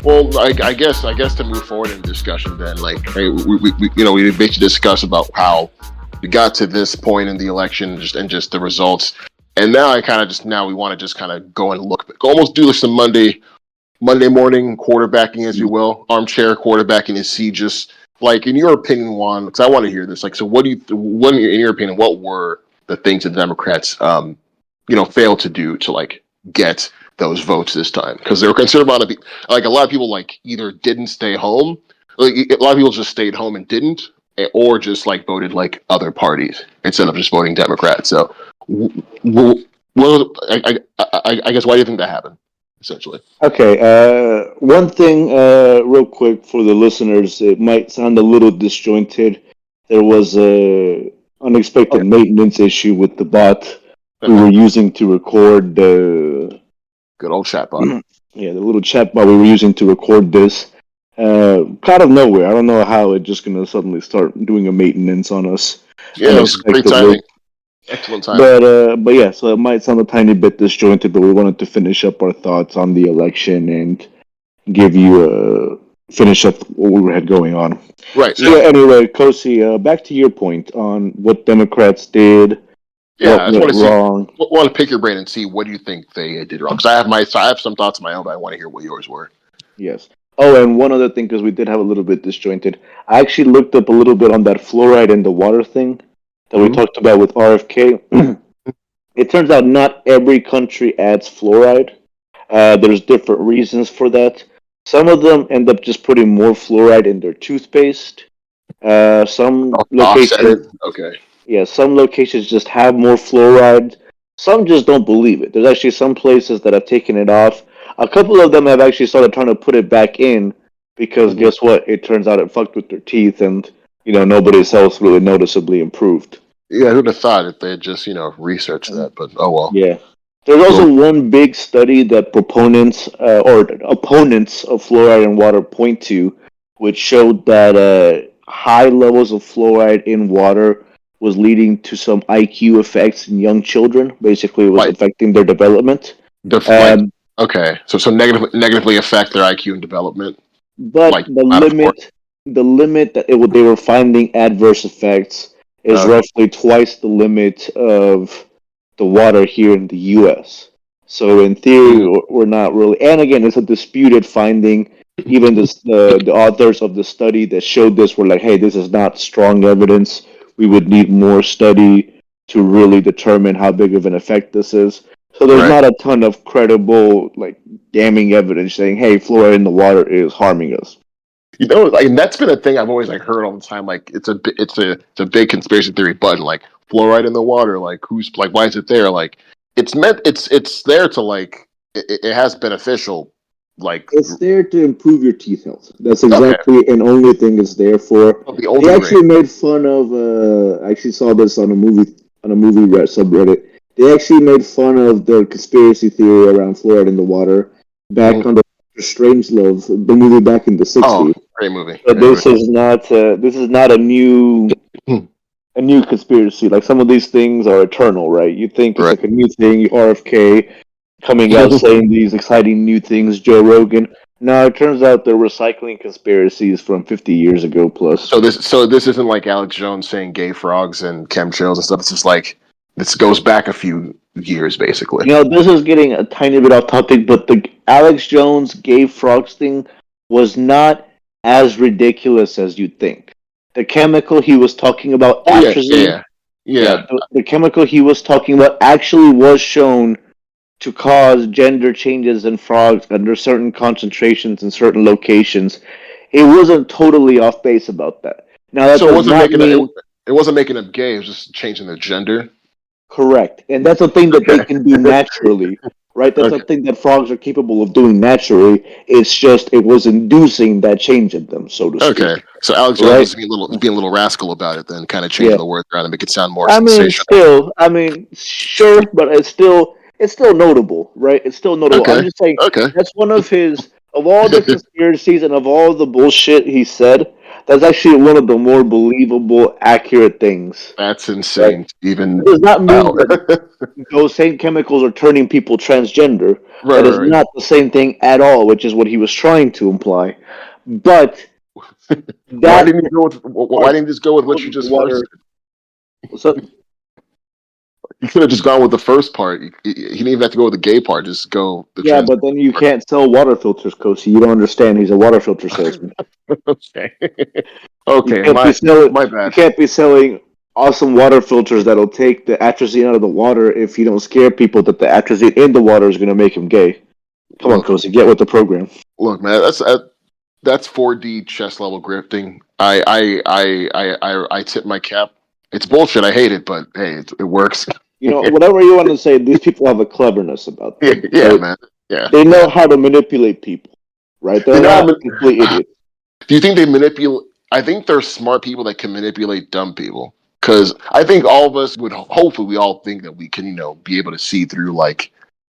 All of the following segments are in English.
Well, I guess to move forward in the discussion, then, like, hey, we basically discussed about how we got to this point in the election, and just the results, and now I kind of just now we want to just kind of go and look, almost do like some Monday morning quarterbacking, as you will, armchair quarterbacking, and see just like in your opinion, Juan, because I want to hear this. Like, so what in your opinion, what were the things that the Democrats, failed to do to like get those votes this time? Because there were considerable amount of like a lot of people like either didn't stay home, like a lot of people just stayed home and didn't, or just like voted like other parties instead of just voting Democrat. So, well, I guess why do you think that happened? Essentially. Okay, one thing, real quick for the listeners, it might sound a little disjointed. There was a unexpected Okay. maintenance issue with the bot we Okay. were using to record the Good old chatbot. yeah, the little chat bot we were using to record this. Out of nowhere, I don't know how it's just gonna suddenly start doing a maintenance on us Yeah, it was great unexpectedly. timing. Excellent timing. But yeah, so it might sound a tiny bit disjointed, but we wanted to finish up our thoughts on the election and give you finish up what we had going on. Right. So No. yeah, anyway, Kosi, back to your point on what Democrats did, Yeah, what I just went want to see. wrong. Want to pick your brain and see what do you think they did wrong. Because I have some thoughts of my own, but I want to hear what yours were. Yes. Oh, and one other thing, because we did have a little bit disjointed. I actually looked up a little bit on that fluoride in the water thing that we Hmm. talked about with RFK. It turns out not every country adds fluoride. There's different reasons for that. Some of them end up just putting more fluoride in their toothpaste. Some Offset it. locations, Okay. yeah, some locations just have more fluoride. Some just don't believe it. There's actually some places that have taken it off. A couple of them have actually started trying to put it back in because Hmm. guess what? It turns out it fucked with their teeth, and nobody's else really noticeably improved. Yeah, who'd have thought if they had just researched that? But oh well. Yeah. There's Well, also one big study that proponents or opponents of fluoride in water point to, which showed that high levels of fluoride in water was leading to some IQ effects in young children. Basically, it was like affecting their development. like Um, okay, so negatively affect their IQ and development, but like out of course. the limit that they were finding adverse effects is Okay. roughly twice the limit of the water here in the U.S. So in theory, Mhm. we're not really. And again, it's a disputed finding. Even the authors of the study that showed this were like, "Hey, this is not strong evidence. We would need more study to really determine how big of an effect this is." So there's Right. not a ton of credible, like, damning evidence saying, "Hey, fluoride in the water is harming us." Like that's been a thing I've always like heard all the time. Like it's a big conspiracy theory button. Like fluoride in the water. Like who's like why is it there? Like it's there to like it has beneficial like It's there to improve your teeth health. That's okay. exactly and only thing it's there for. Well, the They older brain. actually made fun of. I actually saw this on a movie subreddit. They actually made fun of the conspiracy theory around fluoride in the water back Mhm. on the Strangelove, the movie back in the Oh, '60s. great movie. But Great movie. this is not Hmm. a new conspiracy. Like some of these things are eternal, right? You think it's Right. like a new thing, RFK coming out saying these exciting new things, Joe Rogan. No, it turns out they're recycling conspiracies from 50 years ago plus. So this isn't like Alex Jones saying gay frogs and chemtrails and stuff. It's just like this goes back a few years basically. This is getting a tiny bit off topic, but the Alex Jones gay frogs thing was not as ridiculous as you'd think. The chemical he was talking about, Oh yeah, yeah, atrazine, yeah. yeah, Yeah. the chemical he was talking about actually was shown to cause gender changes in frogs under certain concentrations in certain locations. It wasn't totally off base about that. Now, that So it does wasn't not making mean it wasn't making them gay. It was just changing their gender. correct. And that's a thing that they Okay. can do naturally, right? That's a Okay. thing that frogs are capable of doing naturally. It's just it was inducing that change in them, so to Okay. speak, So Alex Jones right? was being a little rascal about it, then kind of changing Yeah. the words around to make it sound more I mean, sensational. sure, but it's still notable, right? It's still notable. I'm Okay. just saying Okay. that's one of his of all the conspiracies and of all the bullshit he said. That's actually one of the more believable, accurate things. That's Right? insane. It Even does not wow. mean that those same chemicals are turning people transgender. Right, That is right, not the same thing at all, which is what he was trying to imply. But right. Why that didn't you go with? Why part didn't you just go with what you of the just first water. said? So You could have just gone with the first part. You didn't even have to go with the gay part. Just go the yeah, trans but then you part. can't sell water filters, Kosi. You don't understand. He's a water filter salesman. Okay. You Okay. can't be selling. My You bad. can't be selling awesome water filters that'll take the atrazine out of the water if you don't scare people that the atrazine in the water is going to make him gay. Come on, Look, Kosi, get with the program. look, man. That's 4D chess level grifting. I tip my cap. It's bullshit. I hate it, but hey, it works. You know, whatever you want to say, these people have a cleverness about Yeah, them, yeah, right? man. Yeah, They yeah. know how to manipulate people, right? You They're know, not complete idiots. do you think they manipulate? I think there's smart people that can manipulate dumb people. Because I think all of us would hopefully we all think that we can, be able to see through like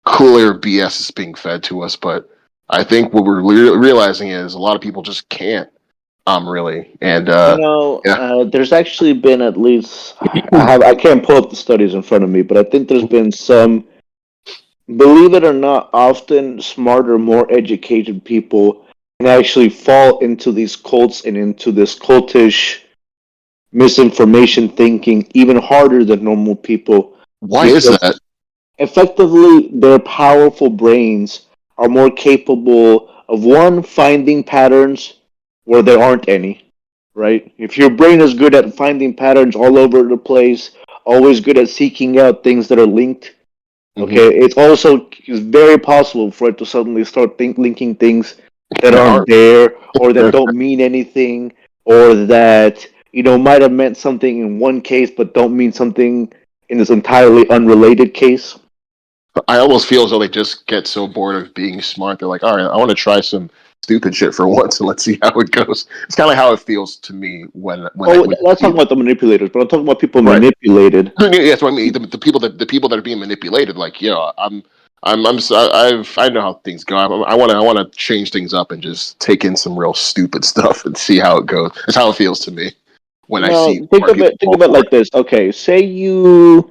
clear BS is being fed to us. But I think what we're realizing is a lot of people just can't. Really, and You know, yeah. there's actually been at least I can't pull up the studies in front of me, but I think there's been some, believe it or not, often smarter, more educated people can actually fall into these cults and into this cultish misinformation thinking even harder than normal people Why is because that? effectively their powerful brains are more capable of one finding patterns where there aren't any, right? If your brain is good at finding patterns all over the place, always good at seeking out things that are linked, Hmm. okay, it's very possible for it to suddenly start linking things that There aren't are. there or that don't mean anything or that might have meant something in one case but don't mean something in this entirely unrelated case. I almost feel as though they just get so bored of being smart. They're like, all right, I want to try some stupid shit for once and let's see how it goes. It's kind of how it feels to me Oh, when let's you talk see about the manipulators, but I'm talking about people right. manipulated. Yeah, that's what I mean. The people that are being manipulated, like, yeah, I know how things go. I want to change things up and just take in some real stupid stuff and see how it goes. That's how it feels to me when You I see know, think smart of people it. Think fall of it for like this. Okay, say you're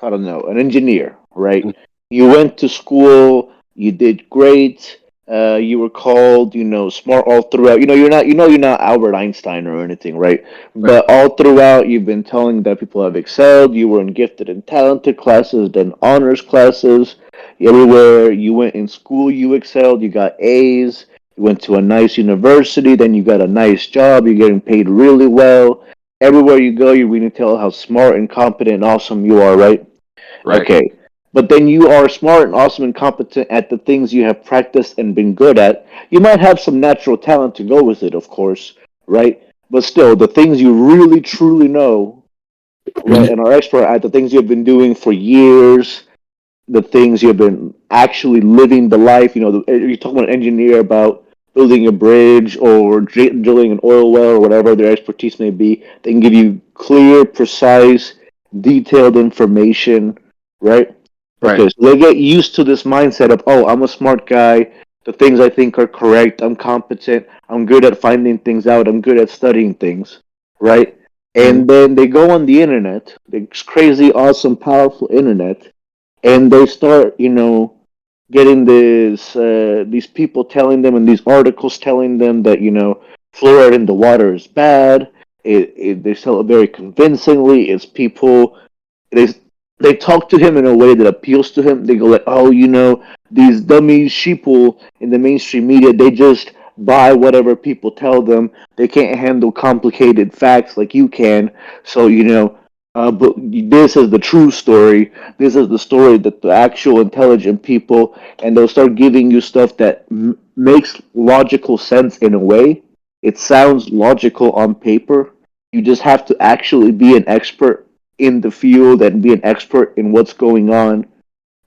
I don't know, an engineer, right? it. You went to school, you did great, you were called, smart all throughout. You're not Albert Einstein or anything, right? Right, But all throughout, you've been telling that people have excelled. You were in gifted and talented classes, then honors classes. Everywhere you went in school, you excelled. You got A's. You went to a nice university, then you got a nice job. You're getting paid really well. Everywhere you go, you're going to tell how smart and competent and awesome you are, right? right, Okay. But then you are smart and awesome and competent at the things you have practiced and been good at. You might have some natural talent to go with it, of course, right? But still, the things you really truly know, right, Mhm. and are expert at, the things you've been doing for years, the things you've been actually living the life. You talk about an engineer about building a bridge or drilling an oil well or whatever their expertise may be. They can give you clear, precise, detailed information, right? right, Okay, so they get used to this mindset of, oh, I'm a smart guy. The things I think are correct. I'm competent. I'm good at finding things out. I'm good at studying things, right? mhm, And then they go on the internet, this crazy, awesome, powerful internet, and they start getting these people telling them and these articles telling them that fluoride in the water is bad. They tell it very convincingly. It's people, they they talk to him in a way that appeals to him. They go like, oh, these dummy sheeple in the mainstream media, they just buy whatever people tell them. They can't handle complicated facts like you can. So but this is the true story. This is the story that the actual intelligent people, and they'll start giving you stuff that makes logical sense in a way. It sounds logical on paper. You just have to actually be an expert in the field and be an expert in what's going on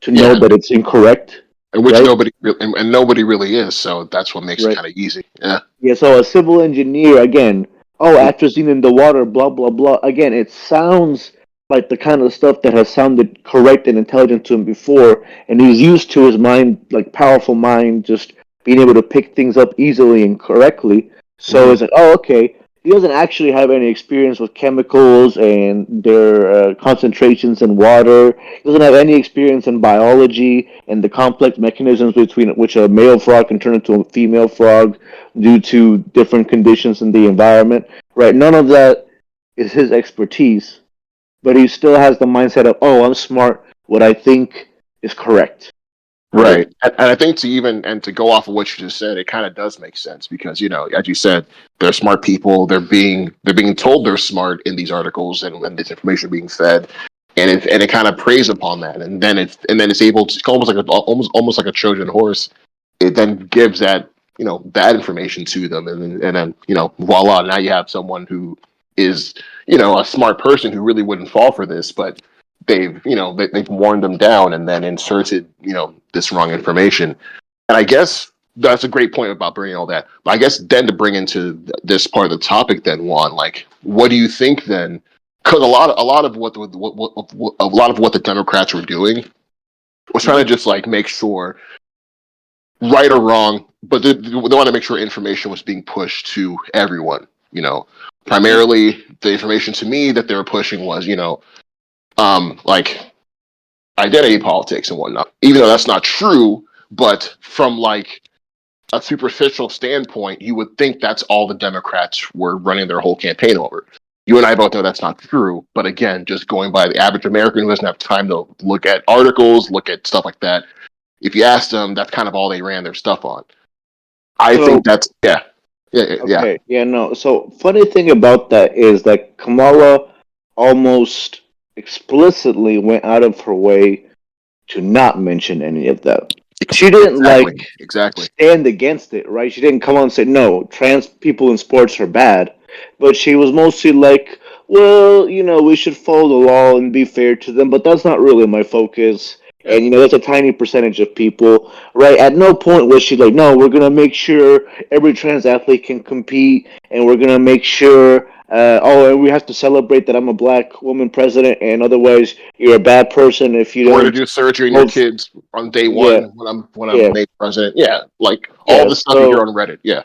to know yeah, that it's incorrect, and which right? and nobody really is. So that's what makes it Right. kind of easy. Yeah, Yeah, so a civil engineer, again, oh, atrazine in the water, blah, blah, blah. Again, it sounds like the kind of stuff that has sounded correct and intelligent to him before, and he's used to his mind, like powerful mind, just being able to pick things up easily and correctly. So Hmm. it's like, oh, okay, he doesn't actually have any experience with chemicals and their concentrations in water. He doesn't have any experience in biology and the complex mechanisms between which a male frog can turn into a female frog due to different conditions in the environment. Right? None of that is his expertise, but he still has the mindset of, oh, I'm smart. What I think is correct. Right? Right. And I think to even and to go off of what you just said, it kind of does make sense because, as you said, they're smart people. They're being told they're smart in these articles and this information being fed. And it kind of preys upon that. And then it's able to almost like a Trojan horse. It then gives that information to them, and then voila, now you have someone who is a smart person who really wouldn't fall for this, but they've worn them down and then inserted this wrong information. And I guess that's a great point about bringing all that. But I guess then to bring into this part of the topic, then Juan, like, what do you think then? Because a lot of what the Democrats were doing was trying to just like make sure, right or wrong, but they want to make sure information was being pushed to everyone. Primarily the information to me that they were pushing was like identity politics and whatnot. Even though that's not true, but from like a superficial standpoint, you would think that's all the Democrats were running their whole campaign over. You and I both know that's not true. But again, just going by the average American who doesn't have time to look at articles, look at stuff like that, if you ask them, that's kind of all they ran their stuff on. I So think that's yeah. okay, yeah, no. So funny thing about that is that Kamala almost explicitly went out of her way to not mention any of that. She didn't Exactly, like exactly. stand against it, right? She didn't come on and say no, trans people in sports are bad, but she was mostly like, well, we should follow the law and be fair to them, but that's not really my focus. Yeah. And that's a tiny percentage of people, right? At no point was she like, no, we're gonna make sure every trans athlete can compete, and we're gonna make sure. And we have to celebrate that I'm a black woman president, and otherwise you're a bad person if you We're gonna don't do surgery on your vote. kids on day Yeah, one when I'm yeah, made president. Yeah, like all yeah. the stuff you hear So on Reddit. Yeah,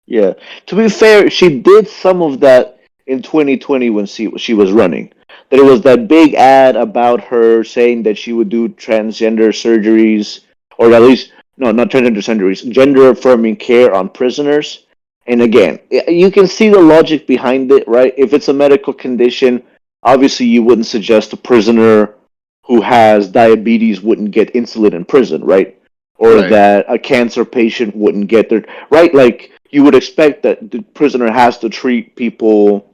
yeah. To be fair, she did some of that in 2020 when she was running. There was that big ad about her saying that she would do transgender surgeries, or at least, no, not transgender surgeries, gender affirming care on prisoners. And again, you can see the logic behind it, right? If it's a medical condition, obviously you wouldn't suggest a prisoner who has diabetes wouldn't get insulin in prison, right? Or right. that a cancer patient wouldn't get their, right? Like you would expect that the prisoner has to treat people,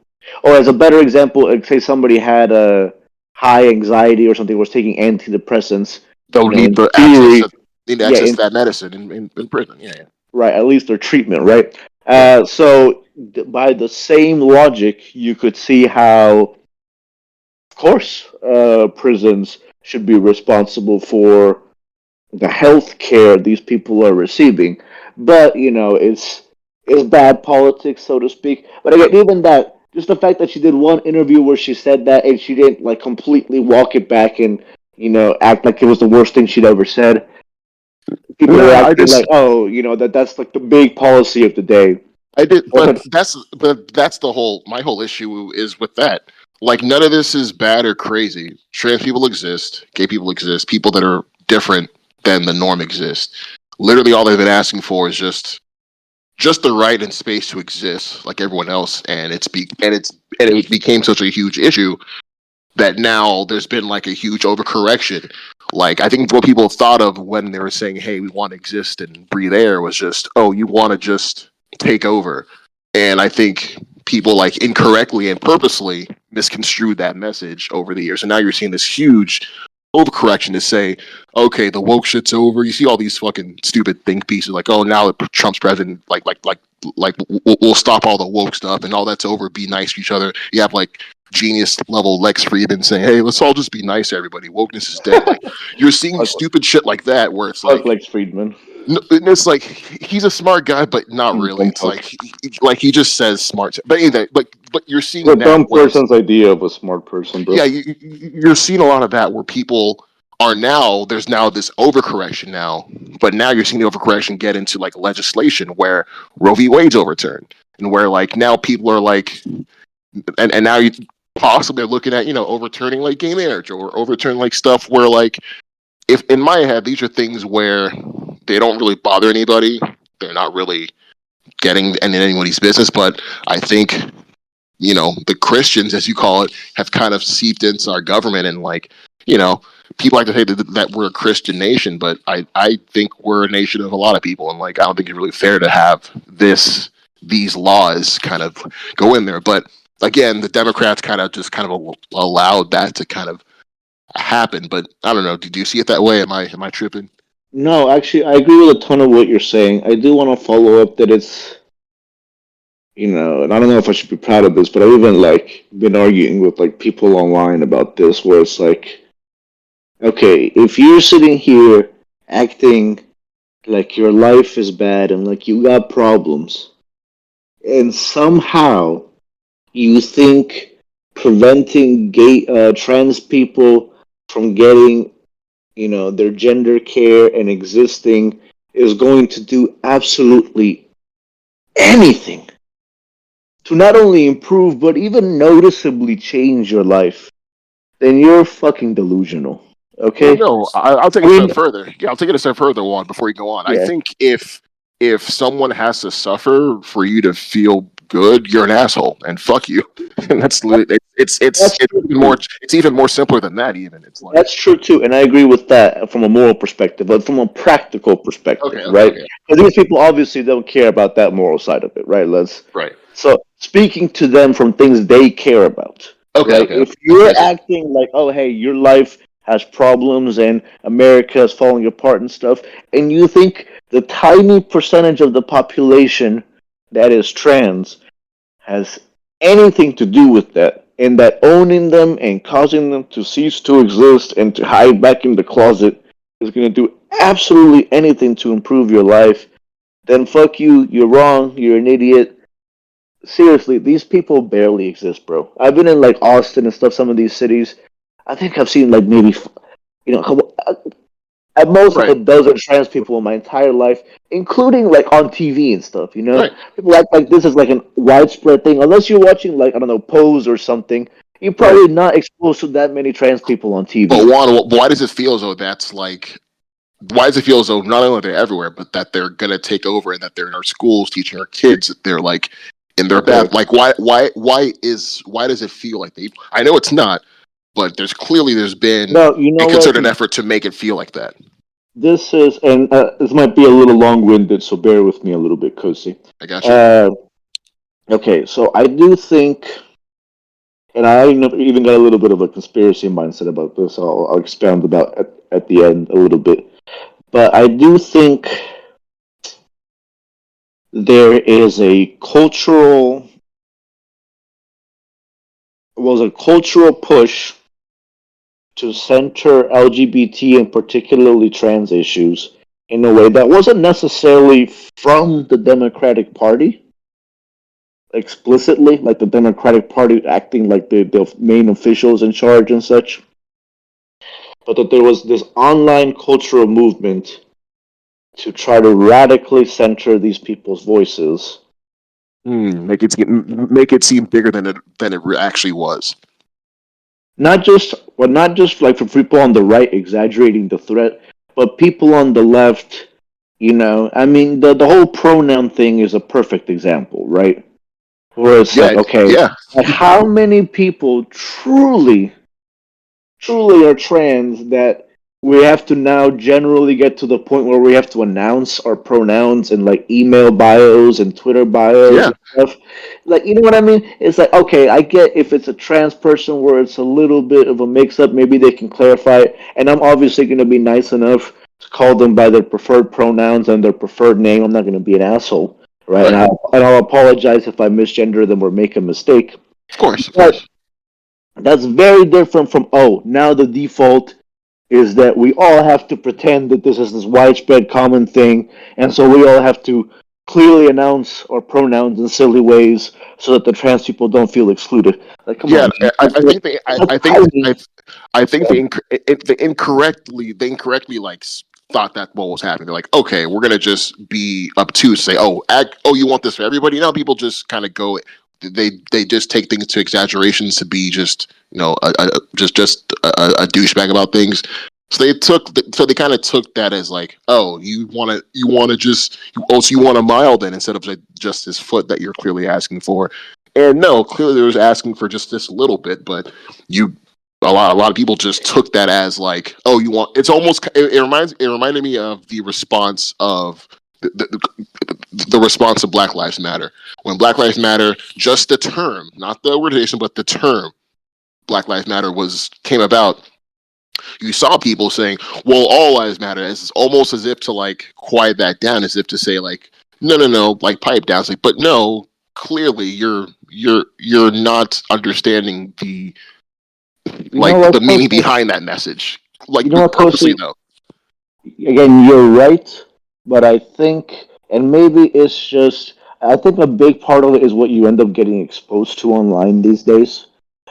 or as a better example, like say somebody had a high anxiety or something, was taking antidepressants. They'll need In the access theory, to need yeah, access to that medicine in prison. Yeah, yeah, right, at least their treatment, right? yeah. So by the same logic, you could see how, of course, prisons should be responsible for the health care these people are receiving. But it's bad politics, so to speak. But again, even that, just the fact that she did one interview where she said that and she didn't like completely walk it back and act like it was the worst thing she'd ever said. People are No, I acting just like, oh, that's like the big policy of the day. I did, But but that's the whole my whole issue is with that. Like none of this is bad or crazy. Trans people exist, gay people exist, people that are different than the norm exist. Literally, all they've been asking for is just the right and space to exist like everyone else, and it became such a huge issue that now there's been like a huge overcorrection. Like I think what people thought of when they were saying, "Hey, we want to exist and breathe air," was just, "Oh, you want to just take over." And I think people like incorrectly and purposely misconstrued that message over the years. And now you're seeing this huge overcorrection to say, okay, the woke shit's over. You see all these fucking stupid think pieces like, oh, now that Trump's president, like we'll stop all the woke stuff and all that's over. Be nice to each other. You have like genius level Lex Friedman saying, hey, let's all just be nice to everybody. Wokeness is dead. Like you're seeing fuck, stupid shit like that where it's fuck like, Lex Friedman. no, it's like he's a smart guy, but not really. Dumb It's fuck. like he just says smart. But anyway, but you're It's a seeing that dumb where it's person's idea of a smart person, bro. yeah, you're seeing a lot of that where people are now there's now this overcorrection now, but now you're seeing the overcorrection get into like legislation where Roe v. Wade's overturned, and where like now people are like, and now you possibly are looking at overturning like gay marriage or overturning like stuff where like if in my head these are things where they don't really bother anybody, they're not really getting in anybody's business, but I think the Christians, as you call it, have kind of seeped into our government, and like, people like to say that we're a Christian nation, but I think we're a nation of a lot of people, and like, I don't think it's really fair to have these laws kind of go in there. But again, the Democrats kind of allowed that to kind of happen. But I don't know. Do you see it that way? Am I tripping? No, actually, I agree with a ton of what you're saying. I do want to follow up that it's, and I don't know if I should be proud of this, but I've even like been arguing with like people online about this, where it's like, okay, if you're sitting here acting like your life is bad and like you got problems, and somehow you think preventing trans people from getting, their gender care and existing is going to do absolutely anything to not only improve but even noticeably change your life, then you're fucking delusional. Well, Okay? no, I'll take I it a mean, step further. Yeah, I'll take it a step further, Juan, before you go on. I yeah, think if someone has to suffer for you to feel good, you're an asshole, and fuck you. And that's it's true even more too. it's even more simpler than that. Even it's like That's true too, and I agree with that from a moral perspective, but from a practical perspective, okay, okay, right? okay, Because these people obviously don't care about that moral side of it, right? right, So speaking to them from things they care about, okay, right? okay, If okay. you're acting like, oh, hey, your life has problems and America is falling apart and stuff, and you think the tiny percentage of the population that is trans has anything to do with that, and that owning them and causing them to cease to exist and to hide back in the closet is going to do absolutely anything to improve your life, then fuck you, you're wrong, you're an idiot. Seriously, these people barely exist, bro. I've been in like Austin and stuff, some of these cities. I think I've seen like maybe, at most like a Right, dozen trans people in my entire life, including like on TV and stuff. right. People act like this is like a widespread thing. Unless you're watching like I don't know Pose or something, you're Right. probably not exposed to that many trans people on But TV. Juan, why does it feel as though that's like? Why does it feel as though not only are they everywhere, but that they're gonna take over and that they're in our schools teaching our kids that they're like in their Okay, bath? Like why does it feel like they? I know it's not, but there's been no, you a know what? concerted effort to make it feel like that. This is, and this might be a little long-winded, so bear with me a little bit, Cozy. I got you. Uh, okay, so I do think, and I even got a little bit of a conspiracy mindset about this. I'll expand about at the end a little bit. But I do think there is a cultural push to center LGBT and particularly trans issues in a way that wasn't necessarily from the Democratic Party explicitly, like the Democratic Party acting like the main officials in charge and such, but that there was this online cultural movement to try to radically center these people's voices. Make it seem bigger than it actually was. Not just like for people on the right exaggerating the threat, but people on the left, I mean the whole pronoun thing is a perfect example, right? Where it's like, Yeah, okay, yeah, like how many people truly are trans that we have to now generally get to the point where we have to announce our pronouns and like email bios and Twitter bios yeah. and stuff. Like, you know what I mean? It's like, okay, I get if it's a trans person where it's a little bit of a mix up, maybe they can clarify it. And I'm obviously going to be nice enough to call them by their preferred pronouns and their preferred name. I'm not going to be an asshole, right? And Right. I'll apologize if I misgender them or make a mistake. Of course, of But course. that's very different from, oh, now the default is that we all have to pretend that this is this widespread common thing, and so we all have to clearly announce our pronouns in silly ways so that the trans people don't feel excluded. Like, come Yeah, on, man. I think they, That's I think, tiny. I think they incorrectly like thought that what was happening. They're like, okay, we're gonna just be obtuse, say, oh, you want this for everybody? Now people just kind of go, they just take things to exaggerations to be just a douchebag about things. So they kind of took that as like, oh, you want a mile then instead of like just this foot that you're clearly asking for. And no, clearly they was asking for just this little bit, but you a lot of people just took that as like, oh, you want. It's almost it reminded me of the response of the response of Black Lives Matter. When Black Lives Matter, just the term, not the organization, but the term Black Lives Matter was came about, you saw people saying, "Well, all lives matter," as almost as if to like quiet that down, as if to say like, "No, like pipe down." It's like, but no, clearly you're not understanding You know the what, meaning Costa? behind that message, like You know what, purposely Costa? though. Again, you're right, but I think, and maybe it's just, I think a big part of it is what you end up getting exposed to online these days.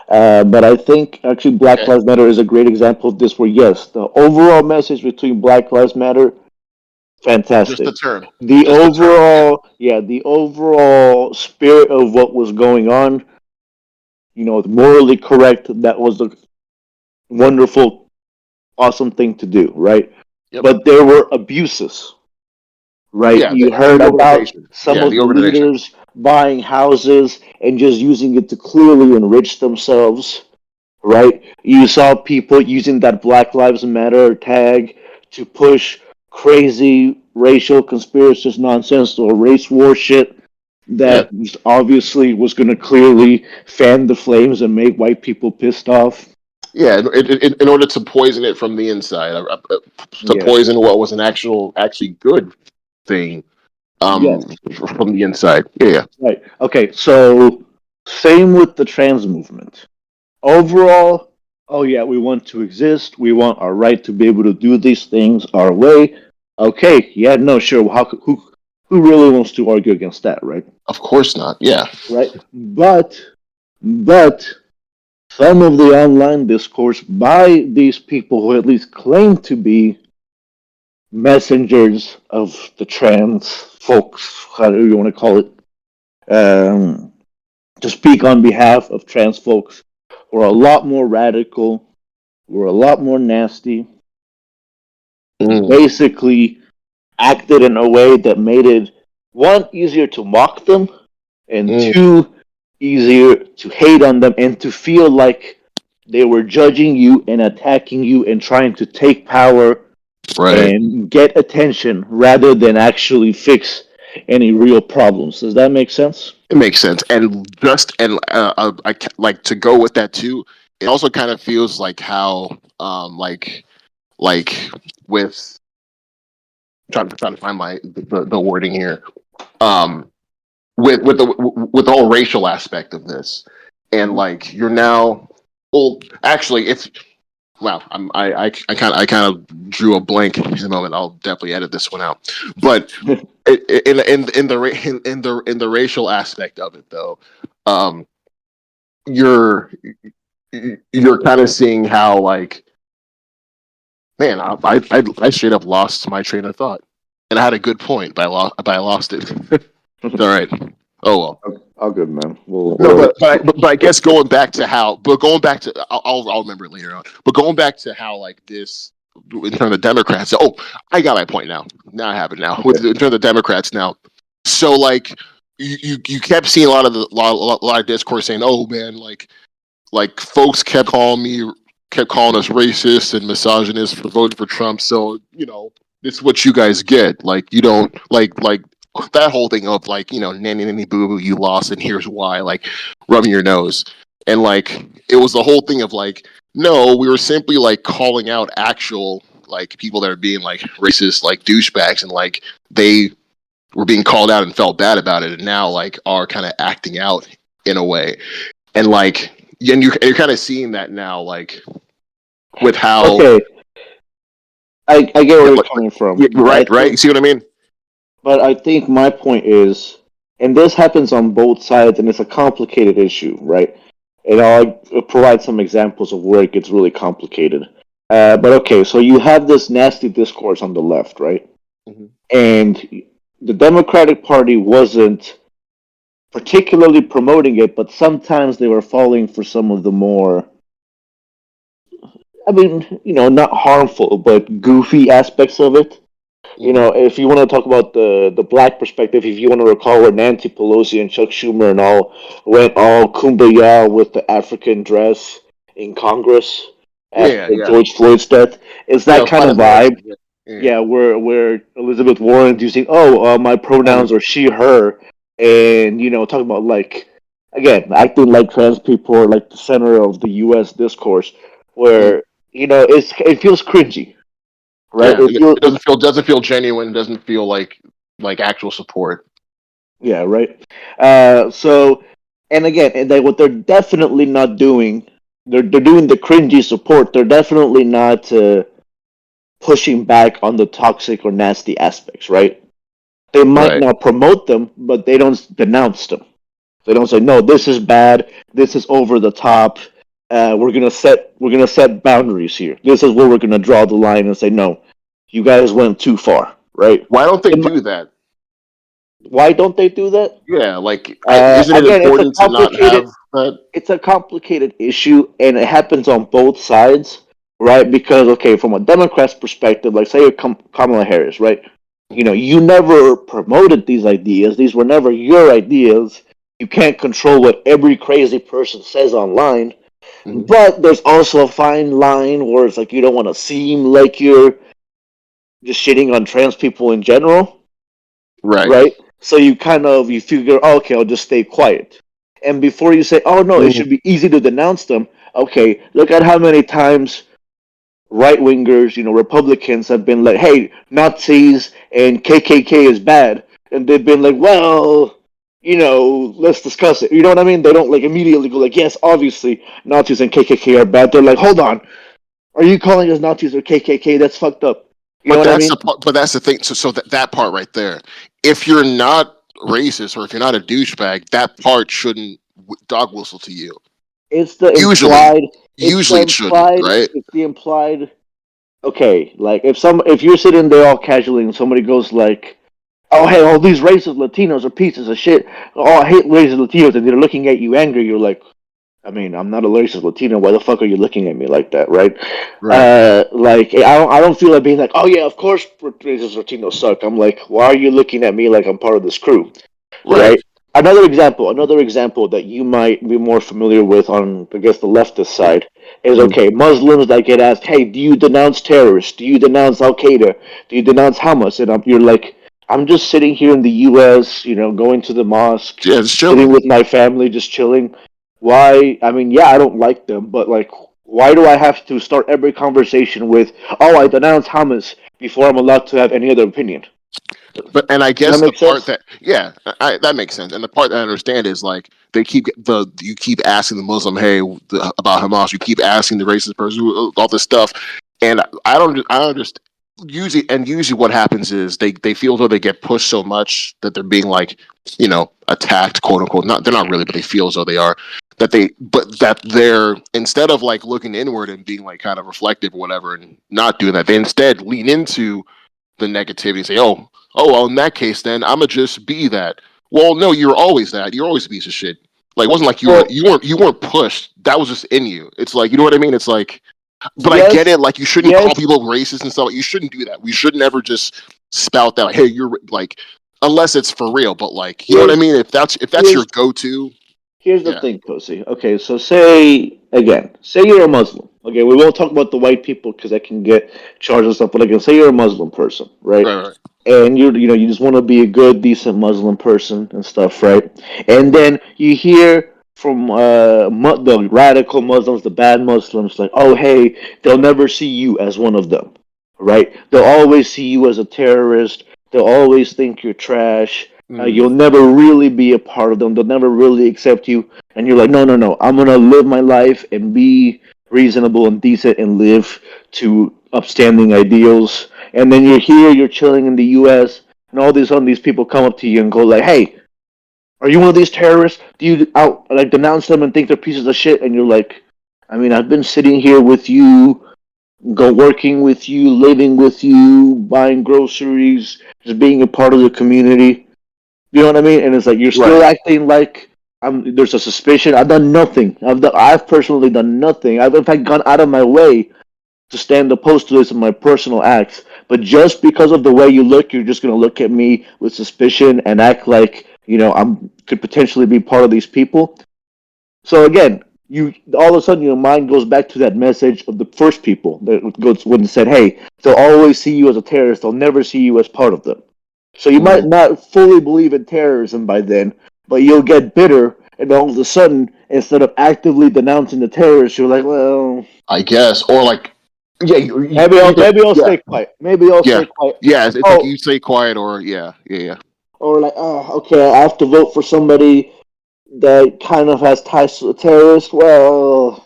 But I think actually Black Okay, Lives Matter is a great example of this, where yes, the overall message between Black Lives Matter, just the fantastic. term, The just the term. Yeah, overall, yeah, the overall spirit of what was going on, morally correct. That was a wonderful, awesome thing to do, right? yep, But there were abuses, right? yeah. You heard The about organization, some yeah, of the the organization. leaders buying houses and just using it to clearly enrich themselves, right? You saw people using that Black Lives Matter tag to push crazy racial conspiracist nonsense or race war shit Yeah, that obviously was going to clearly fan the flames and make white people pissed off. yeah. In order to poison it from the inside, to Yeah. poison what was an actually good thing Yes. from the inside. Yeah, Right. Okay. So, same with the trans movement. Overall, oh yeah, we want to exist. We want our right to be able to do these things our way. Okay. Yeah. No. Sure. Who really wants to argue against that, right? of course not. Yeah, Right. But some of the online discourse by these people who at least claim to be messengers of the trans folks, however you want to call it, um, to speak on behalf of trans folks, were a lot more radical, were a lot more nasty, mm, basically acted in a way that made it, one, easier to mock them, and mm, two, easier to hate on them and to feel like they were judging you and attacking you and trying to take power right. and get attention rather than actually fix any real problems. Does that make sense? It makes sense, and like to go with that too. It also kind of feels like how like with trying to find the wording here. Um, with the whole racial aspect of this, and like you're now, well, actually, it's wow. I kind of drew a blank in a moment. I'll definitely edit this one out, but in the racial aspect of it though, um, you're you're kind of seeing how like, man, I straight up lost my train of thought, and I had a good point, but I lost it. It's all right. Oh well. All good, man. No, We'll but I guess going back to how, but going back to, I'll remember it later on. But going back to how like this in terms of Democrats. Oh, I got my point now. Now I have it now. okay. In terms of Democrats now, so like you kept seeing a lot of lot of discourse saying, oh man, like folks kept calling us racist and misogynist for voting for Trump. So this is what you guys get. Like you don't like that whole thing of like nanny nanny boo boo, you lost and here's why, like rubbing your nose, and like it was the whole thing of like, no, we were simply like calling out actual like people that are being like racist, like douchebags, and like they were being called out and felt bad about it, and now like are kind of acting out in a way, and like and you're kind of seeing that now, like with how Okay. I get yeah, where you're like, coming from, yeah, but I right, think you see what I mean? But I think my point is, and this happens on both sides, and it's a complicated issue, right? And I'll provide some examples of where it gets really complicated. But okay, so you have this nasty discourse on the left, right? Mhm. And the Democratic Party wasn't particularly promoting it, but sometimes they were falling for some of the more, I mean, not harmful, but goofy aspects of it. Mhm. If you want to talk about the black perspective, if you want to recall where Nancy Pelosi and Chuck Schumer and all went all kumbaya with the African dress in Congress Yeah, after yeah, George Floyd's death, it's yeah. It that was kind Latin of vibe. American. Yeah, yeah. Yeah, where Elizabeth Warren's using, my Um, pronouns are she, her, and talking about like again acting like trans people are like the center of the U.S. discourse, mm, where it feels cringy, right? yeah. It feels It doesn't feel genuine. It doesn't feel like actual support. Yeah, right. So, and again, what they're definitely not doing, they're doing the cringy support. They're definitely not pushing back on the toxic or nasty aspects, right? They might Right. not promote them, but they don't denounce them. They don't say, "No, this is bad. This is over the top. We're gonna set boundaries here. This is where we're gonna draw the line and say, no, you guys went too far, right?" Why don't they It do that? Why don't they do that? Yeah, isn't it Again, important to not have that? it's a complicated issue, and it happens on both sides, right? Because okay, from a Democrat's perspective, like say you're Kamala Harris, right? Mhm. You never promoted these ideas; these were never your ideas. You can't control what every crazy person says online, Mhm. but there's also a fine line where it's like you don't want to seem like you're just shitting on trans people in general, Right. right? So you figure, oh, okay, I'll just stay quiet. And before you say, oh no, it Mhm. should be easy to denounce them. Okay, look at how many times right wingers, Republicans have been like, hey, Nazis and KKK is bad, and they've been like, well, let's discuss it. You know what I mean? They don't like immediately go like, yes, obviously Nazis and KKK are bad. They're like, hold on, are you calling us Nazis or KKK? That's fucked up. You know But what I that's mean? the but that's the thing. So that part right there. If you're not racist or if you're not a douchebag, that part shouldn't dog whistle to you. It's the Usually, implied. It's the usually it shouldn't, implied. right? It's the implied. Okay, like if you're sitting there all casually and somebody goes like, "Oh hey, all these racist Latinos are pieces of shit. Oh, I hate racist Latinos," and they're looking at you angry. You're like, I mean, I'm not a racist Latino. Why the fuck are you looking at me like that, right? Right. Like I don't feel like being like, oh yeah, of course racist Latinos suck. I'm like, why are you looking at me like I'm part of this crew? Right. Right. Another example that you might be more familiar with on, I guess, the leftist side is Mm. okay. Muslims that get asked, "Hey, do you denounce terrorists? Do you denounce Al Qaeda? Do you denounce Hamas?" And you're like, "I'm just sitting here in the U.S., going to the mosque, Yeah, it's sitting chilling. with my family, just chilling. Why? I mean, yeah, I don't like them, but like, why do I have to start every conversation with, oh, I denounce Hamas before I'm allowed to have any other opinion?" And I Does that guess the make part sense? that that makes sense. And the part that I understand is like you keep asking the Muslim, hey, about Hamas. You keep asking the racist person all this stuff, and I understand. Usually what happens is they feel as though they get pushed so much that they're being like attacked, quote unquote. Not they're not really, but they feel as though they are. That they're instead of like looking inward and being like kind of reflective or whatever, and not doing that, they instead lean into the negativity and say, well, in that case, then I'm gonna just be that. Well, no, you're always that. You're always a piece of shit. Like it wasn't like Well, you weren't pushed. That was just in you. It's like you know what I mean. It's like, but I get yes, it. Like you shouldn't call yes. people racist and stuff. You shouldn't do that. We should never just spout that. Like, hey, you're like, unless it's for real. But like, you know what I Here's mean. If that's your here's go to, here's the yeah, thing, Kosi. Okay, so say you're a Muslim. Okay, we won't talk about the white people because I can get charged and stuff. But again, say you're a Muslim person, right? right, right. And you just want to be a good, decent Muslim person and stuff, right? And Mm-hmm. then you hear from the radical Muslims, the bad Muslims, like, oh hey, they'll never see you as one of them, right? They'll always see you as a terrorist. They'll always think you're trash. Mm-hmm. You'll never really be a part of them. They'll never really accept you. And you're like, no, no, no. I'm gonna live my life and be reasonable and decent and live to upstanding ideals. And then you're here, you're chilling in the U.S. and all these people come up to you and go like, "Hey, are you one of these terrorists? Do you out like denounce them and think they're pieces of shit?" And you're like, I mean, I've been sitting here with you, go working with you, living with you, buying groceries, just being a part of the community. You know what I mean? And it's like you're still Right. acting like there's a suspicion. I've done nothing. I've personally done nothing. I've in fact gone out of my way to stand opposed to this in my personal acts. But just because of the way you look, you're just gonna look at me with suspicion and act like I'm could potentially be part of these people. So again, you all of a sudden your mind goes back to that message of the first people that goes when it said, "Hey, they'll always see you as a terrorist. They'll never see you as part of them." So you might Mhm. not fully believe in terrorism by then, but you'll get bitter, and all of a sudden, instead of actively denouncing the terrorists, you're like, "Well, I guess, or like, yeah, maybe you either, I'll yeah, stay quiet. Maybe I'll yeah, stay quiet." yeah. It's like Oh, you stay quiet, or yeah, yeah, yeah. or like, oh, okay, I have to vote for somebody that kind of has ties to the terrorists. Well,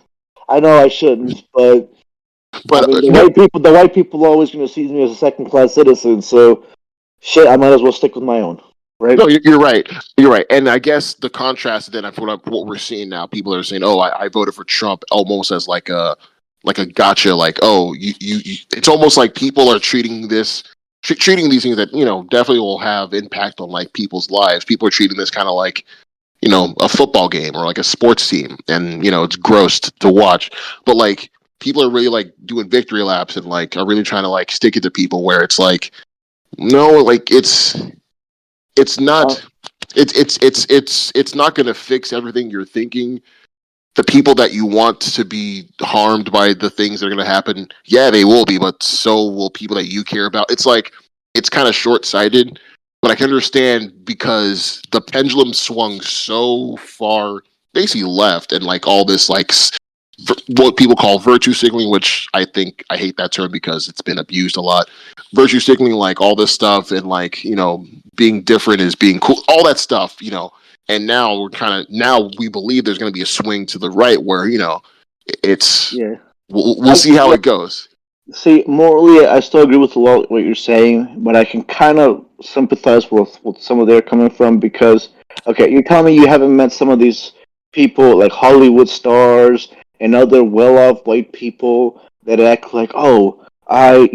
I know I shouldn't, but I But mean, no, the white people are always going to see me as a second class citizen. So, shit, I might as well stick with my own, right? no, you're right. You're right. And I guess the contrast then of what we're seeing now, people are saying, "Oh, I voted for Trump," almost as like a gotcha. Like, oh, you. It's almost like people are treating treating these things that definitely will have impact on like people's lives. People are treating this kind of like a football game or like a sports team, and it's gross to watch. But like people are really like doing victory laps and like are really trying to like stick it to people where it's like no, like it's Uh, not it's not going to fix everything you're thinking. The people that you want to be harmed by the things that are going to happen, yeah, they will be, but so will people that you care about. It's like it's kind of short-sighted, but I can understand because the pendulum swung so far basically left, and like all this like what people call virtue signaling, which I hate that term because it's been abused a lot. Virtue signaling, like all this stuff, and like being different is being cool, all that stuff, and now now we believe there's going to be a swing to the right where it's yeah. we'll see how Look, it goes. see, morally, I still agree with a lot of what you're saying, but I can kind of sympathize with some of their coming from because, okay, you're telling me you haven't met some of these people like Hollywood stars and other well-off white people that act like, oh, I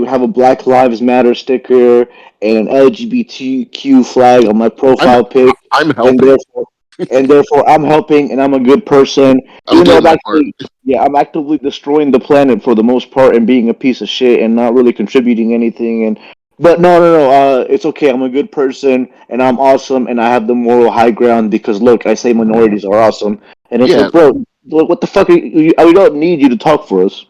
have a Black Lives Matter sticker and an LGBTQ flag on my i'm profile pic, I'm and helping. therefore I'm helping and I'm a good person, I'm even though doing I'm my part. actually yeah, I'm actively destroying the planet for the most part and being a piece of shit and not really contributing anything. And but no, it's okay. I'm a good person and I'm awesome and I have the moral high ground because look, I say minorities are awesome. And it's Yeah, like, bro, what the fuck? We don't need you to talk for us.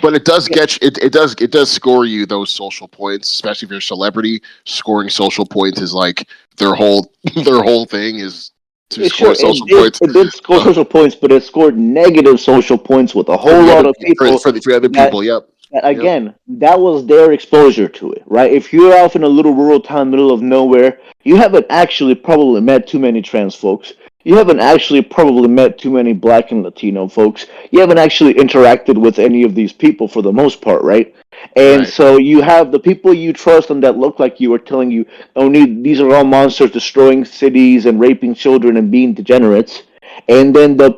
but it does it does score you those social points, especially if you're a celebrity. Scoring social points is like their whole their whole thing is to Yeah, score sure, social points. it did score So social points, but it scored negative social points with a for whole the lot other of people for the other that people, yep, yep, again, that was their exposure to it, right? If you're off in a little rural town, middle of nowhere, you haven't actually probably met too many trans folks. You haven't actually probably met too many black and Latino folks. You haven't actually interacted with any of these people for the most part, right? And right, so you have the people you trust and that look like you are telling you, oh, these are all monsters destroying cities and raping children and being degenerates. And then the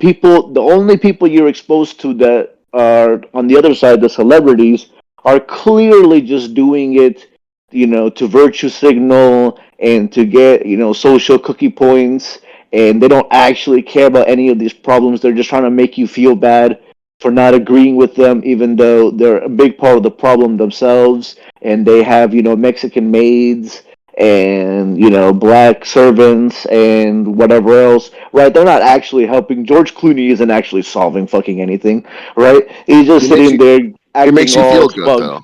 only people you're exposed to that are on the other side, the celebrities, are clearly just doing it, to virtue signal and to get, social cookie points. And they don't actually care about any of these problems. They're just trying to make you feel bad for not agreeing with them, even though they're a big part of the problem themselves. And they have, Mexican maids and black servants and whatever else, right? They're not actually helping. George Clooney isn't actually solving fucking anything, right? He's just it makes sitting you there it acting makes you all feel good smug. though.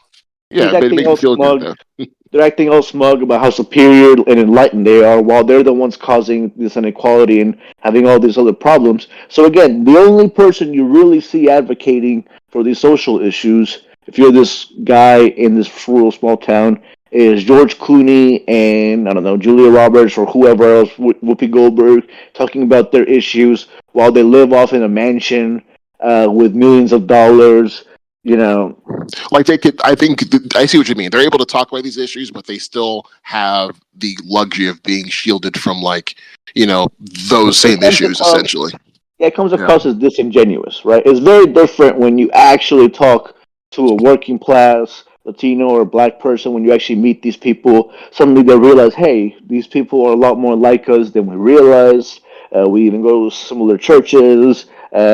He's Yeah, but it acting makes you all feel good smug. though. They're acting all smug about how superior and enlightened they are, while they're the ones causing this inequality and having all these other problems. So again, the only person you really see advocating for these social issues, if you're this guy in this rural small town, is George Clooney and I don't know Julia Roberts or whoever else, Whoopi Goldberg, talking about their issues while they live off in a mansion with millions of dollars. You know, Like they could, I think I see what you mean. They're able to talk about these issues, but they still have the luxury of being shielded from those it same comes issues across essentially. yeah, it comes Yeah. across as disingenuous, right? It's very different when you actually talk to a working class Latino or black person. When you actually meet these people, suddenly they realize, hey, these people are a lot more like us than we realize. We even go to similar churches.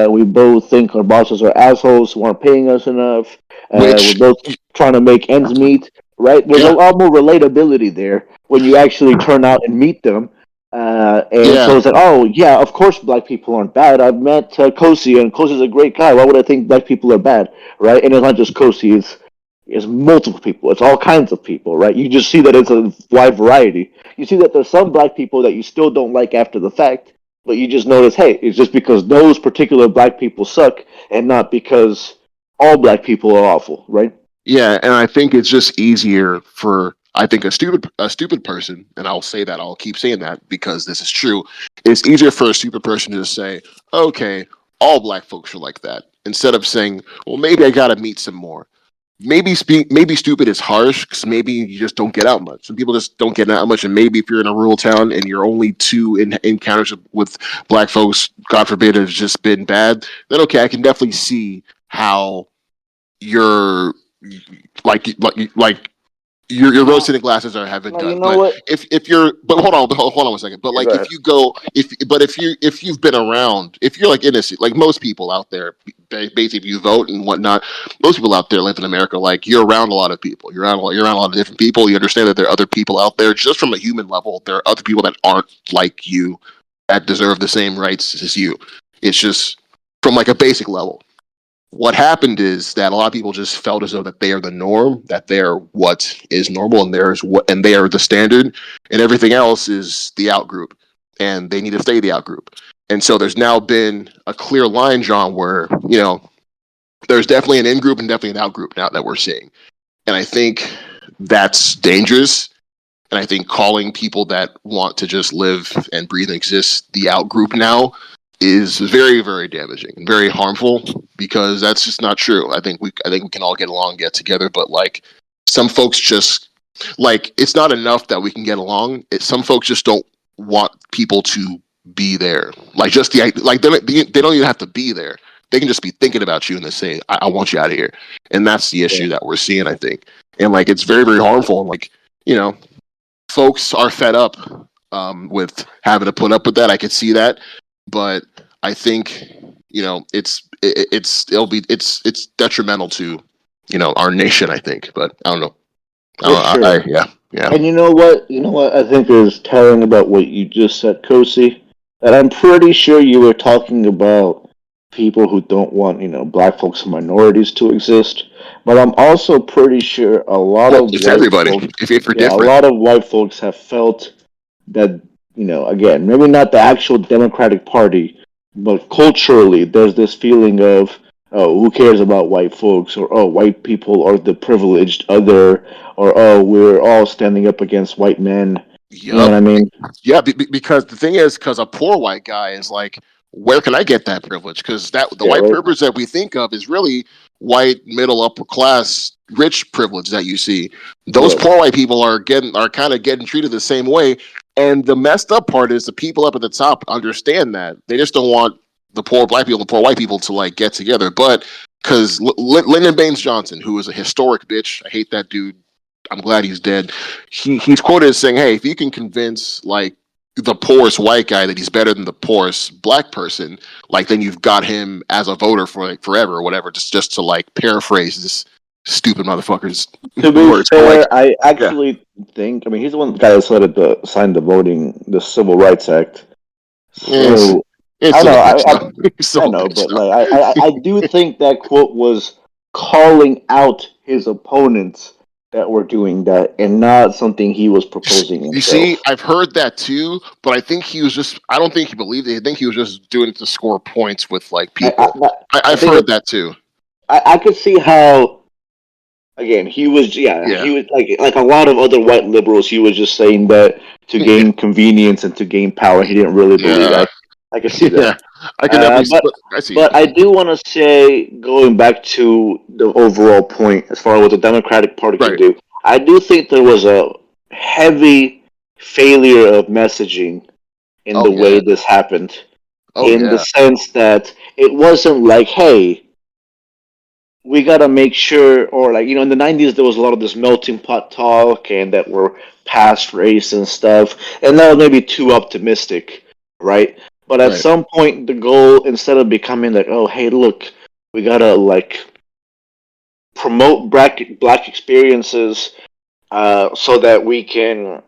We both think our bosses are assholes who aren't paying us enough. We're Which, both trying to make ends meet, right? There's a yeah, lot more relatability there when you actually turn out and meet them, and yeah, so it's like, oh yeah, of course black people aren't bad. I've met Kosi, and Kosi's a great guy. Why would I think black people are bad, right? And it's not just Kosi; it's multiple people. It's all kinds of people, right? You just see that it's a wide variety. You see that there's some black people that you still don't like after the fact, but you just notice, hey, it's just because those particular black people suck, and not because all black people are awful, right? yeah. And I think it's just easier for I think a stupid person, and I'll say that I'll keep saying that because this is true. It's easier for a stupid person to just say, okay, all black folks are like that, instead of saying, well, maybe I got to meet some more. Maybe stupid is harsh because maybe you just don't get out much. Some people just don't get out much, and maybe if you're in a rural town and you're only two encounters with black folks, God forbid, has just been bad, then okay, I can definitely see how you're like your rose Now, tinted glasses are have been now you done. know But what? if you're but hold on one second. But Yeah, like go ahead. if you go if you've been around, if you're like innocent, like most people out there, basically if you vote and whatnot, most people out there live in America. Like you're around a lot of people. You're around a lot of different people. You understand that there are other people out there. Just from a human level, there are other people that aren't like you that deserve the same rights as you. It's just from like a basic level. What happened is that a lot of people just felt as though that they are the norm, that they are what is normal, and they are the standard, and everything else is the out group, and they need to stay the out group. And so there's now been a clear line drawn where there's definitely an in group and definitely an out group now that we're seeing, and I think that's dangerous. And I think calling people that want to just live and breathe and exist the out group now is very, very damaging and very harmful because that's just not true. I think we can all get along, get together, but like some folks just like it's not enough that we can get along. Some folks just don't want people to be there. Like just they don't even have to be there. They can just be thinking about you and they say, I want you out of here. And that's the Yeah. issue that we're seeing, I think. And like it's very, very harmful. And like, you know, folks are fed up with having to put up with that. I could see that, but I think it's detrimental to our nation. I think, but I don't know. For sure. Yeah, yeah, And you know what? You know what I think is telling about what you just said, Kosi? That I'm pretty sure you were talking about people who don't want, black folks and minorities to exist. But I'm also pretty sure a lot well, of it's white everybody. folks, If you're yeah, a different, lot of white folks have felt that, again, maybe not the actual Democratic Party, but culturally, there's this feeling of, oh, who cares about white folks? Or, oh, white people are the privileged other, or oh, we're all standing up against white men. You know what yup. I mean? Yeah, because the thing is, because a poor white guy is like, where can I get that privilege? Because that the Yeah, white right. privilege that we think of is really white, middle, upper class, rich privilege that you see. Those Right. poor white people are kind of getting treated the same way. And the messed up part is the people up at the top understand that they just don't want the poor black people, the poor white people to like get together. But because Lyndon Baines Johnson, who is a historic bitch, I hate that dude. I'm glad he's dead. He's quoted as saying, "Hey, if you can convince like the poorest white guy that he's better than the poorest black person, like then you've got him as a voter for like forever or whatever." Just to like paraphrase this stupid motherfucker's To be words, but like, fair, I yeah, actually think, I mean, he's the one guy that started signed the Civil Rights Act. it's So it's I don't still know. a bitch though. He's I still a know, bitch but though. like I do think that quote was calling out his opponents that were doing that, and not something he was proposing You see, himself. I've heard that too, but I think he was just, I don't think he believed it. I think he was just doing it to score points with like I I, people. I I've think heard that that too. I could see how again he was Yeah. he was like a lot of other white liberals. He was just saying that to gain convenience and to gain power. He didn't really believe Yeah. that. I can see that. Yeah, I can definitely. But I see it. but I do want to say, going back to the overall point, as far as what the Democratic Party can Right. do, I do think there was a heavy failure of messaging in Oh the way yeah. this happened. Oh In the yeah. sense that it wasn't like, hey, we gotta make sure, or like, in the 90s there was a lot of this melting pot talk, and that we're past race and stuff, and that was maybe too optimistic, right? But at Right. some point, the goal, instead of becoming like, oh, hey, look, we gotta like promote black experiences, so that we can,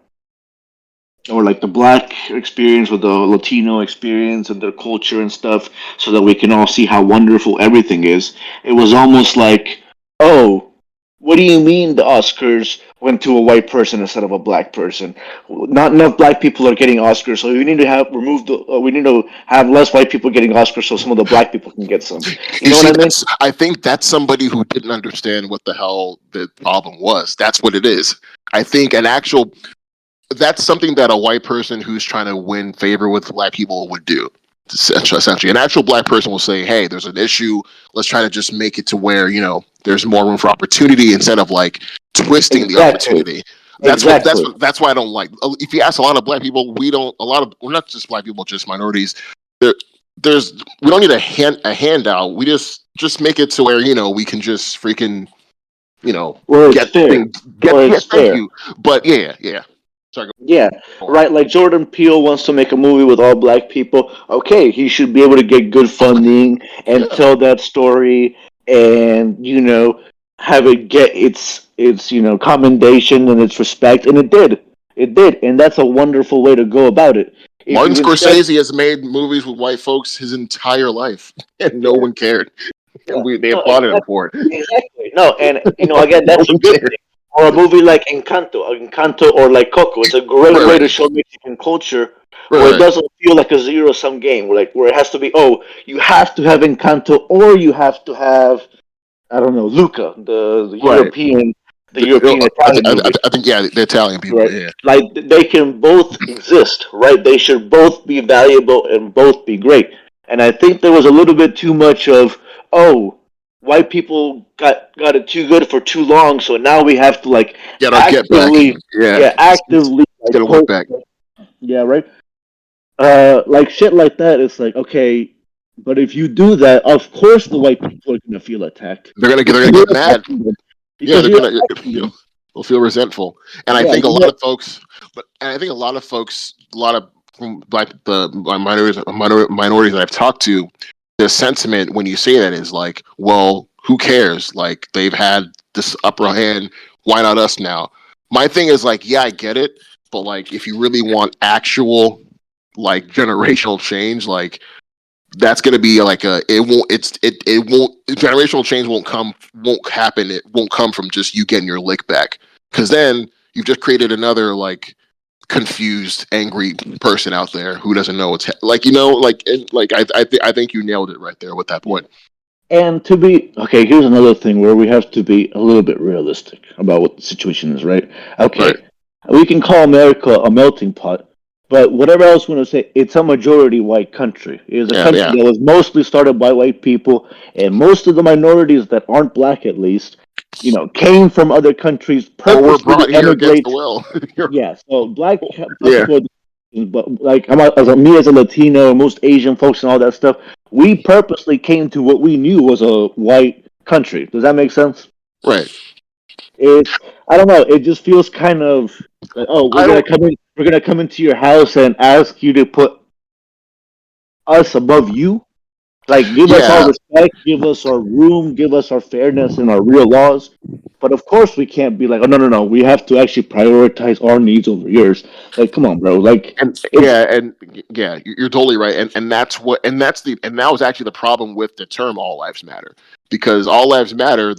or like the black experience with the Latino experience and their culture and stuff, so that we can all see how wonderful everything is. It was almost like, oh, what do you mean the Oscars went to a white person instead of a black person? Not enough black people are getting Oscars, so we need to have remove the. We need to have less white people getting Oscars, so some of the black people can get some. You You know what see, I mean? that's. I think that's somebody who didn't understand what the hell the problem was. That's what it is. I think an actual. That's something that a white person who's trying to win favor with black people would do. Essentially, an actual black person will say, "Hey, there's an issue. Let's try to just make it to where there's more room for opportunity instead of like twisting the Exactly. opportunity." Exactly. That's why I don't like. If you ask a lot of black people, we don't. A lot of we're not just black people, just minorities. There, there's we don't need a handout. We just make it to where we can just freaking Where it's get fair. things Where get yeah. it's Thank fair. you. But yeah. Sorry, Yeah, go on. right. Like Jordan Peele wants to make a movie with all black people. Okay, he should be able to get good funding and Yeah. tell that story, and have it get its commendation and its respect, and it did. It did, and that's a wonderful way to go about it. If Martin you instead, Scorsese has made movies with white folks his entire life, and no yeah, one cared, yeah, and they no, applauded him for it. exactly, no, and again, No that's a one good cared. thing. Or a movie like Encanto or like Coco, it's a great Right, way right, to show Mexican culture, where it right, doesn't feel like a zero sum game, where it has to be, oh, you have to have Encanto, or you have to have, I don't know, Luca, the right. European, the Right. European Italian movie, I think yeah, the Italian people. right? Yeah, Like they can both exist, right? They should both be valuable and both be great. And I think there was a little bit too much of, oh, white people got it too good for too long, so now we have to like get our get back. actively, Yeah, yeah, actively let's like get our work pull, back. yeah, right. Like shit like that. It's like, okay, but if you do that, of course the white people are gonna feel attacked They're because gonna you're get mad. attacking them. Yeah, Because they're you're gonna attacking them. they'll feel resentful. And I Yeah, think a lot of folks, and I think a lot of folks, a lot of like the minorities that I've talked to, the sentiment when you say that is like, well, who cares? Like they've had this upper hand. Why not us now? My thing is like, yeah, I get it, but like if you really want actual like generational change, like that's going to be like it won't generational change won't happen. It won't come from just you getting your lick back, because then you've just created another like confused angry person out there who doesn't know what's like I think you nailed it right there with that yeah. point. And to be okay, here's another thing where we have to be a little bit realistic about what the situation is, right? Right. Okay, we can call America a melting pot, but whatever else we want to say, it's a majority white country. It is a Yeah, country yeah. that was mostly started by white people, and most of the minorities that aren't black, at least, came from other countries Or we're purposely to brought here against the emigrate. will. Yeah, so black Yeah. people, but like me as a Latino, most Asian folks and all that stuff, we purposely came to what we knew was a white country. Does that make sense? Right. It's I don't know. It just feels kind of like, oh, I don't. we're gonna come into your house and ask you to put us above you. Like, give us our Yeah. respect, give us our room, give us our fairness and our real laws. But of course, we can't be like, oh, no, no, no. We have to actually prioritize our needs over yours. Like, come on, bro. Like, it's And yeah, you're totally right, and and that was actually the problem with the term "all lives matter," because all lives matter.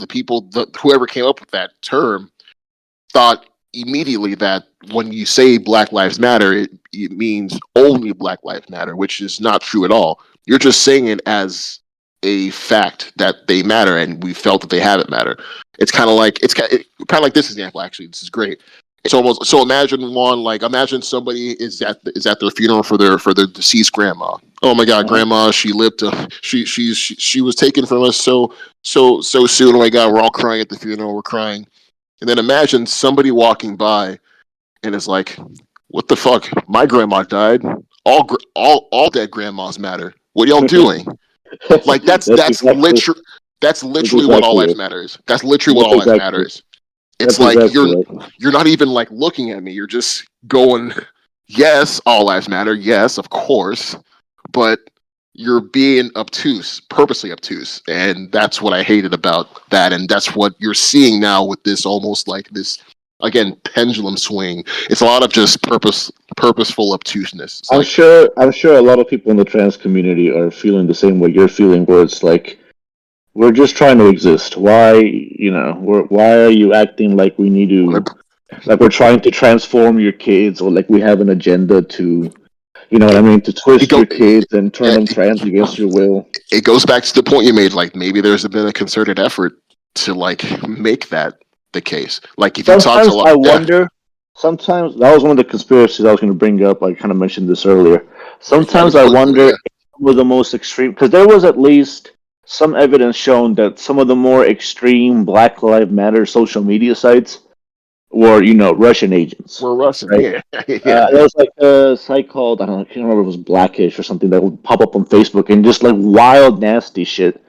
Whoever came up with that term thought immediately that when you say Black Lives Matter, it means only Black Lives Matter, which is not true at all. You're just saying it as a fact that they matter, and we felt that they haven't matter. It's kind of like this example. Actually, this is great. It's almost so. Imagine somebody is at their funeral for their deceased grandma. Oh my God, Uh-huh. grandma! She lived. She was taken from us so soon. Oh my God, we're all crying at the funeral. We're crying, and then imagine somebody walking by and is like, "What the fuck? My grandma died. All dead grandmas matter. What are y'all doing?" Like That's exactly that's that's literally what all exactly life it. matters. That's literally what That's all life exactly matters. It's that's like exactly right. you're not even like looking at me. You're just going, yes, all lives matter. Yes, of course, but you're being obtuse, purposely obtuse, and that's what I hated about that. And that's what you're seeing now with this almost like this again pendulum swing. It's a lot of just purposeful obtuseness. It's like I'm sure a lot of people in the trans community are feeling the same way you're feeling, where it's like we're just trying to exist. Why, why are you acting like we need to, like we're trying to transform your kids, or like we have an agenda to, you know what I it, mean, to it twist go your kids and turn them it, trans against your will. it goes back to the point you made. Like maybe there's been a concerted effort to like make that the case. Like if you talk to a Sometimes lot, I yeah, wonder. Sometimes that was one of the conspiracies I was going to bring up. I kind of mentioned this earlier. I Sometimes mean, I look, wonder yeah, if some of the most extreme, because there was at least some evidence shown that some of the more extreme Black Lives Matter social media sites were, Russian agents, we're Russian, right? yeah, yeah. There was like a site called, I don't know, I can't remember if it was Blackish or something, that would pop up on Facebook and just like wild, nasty shit,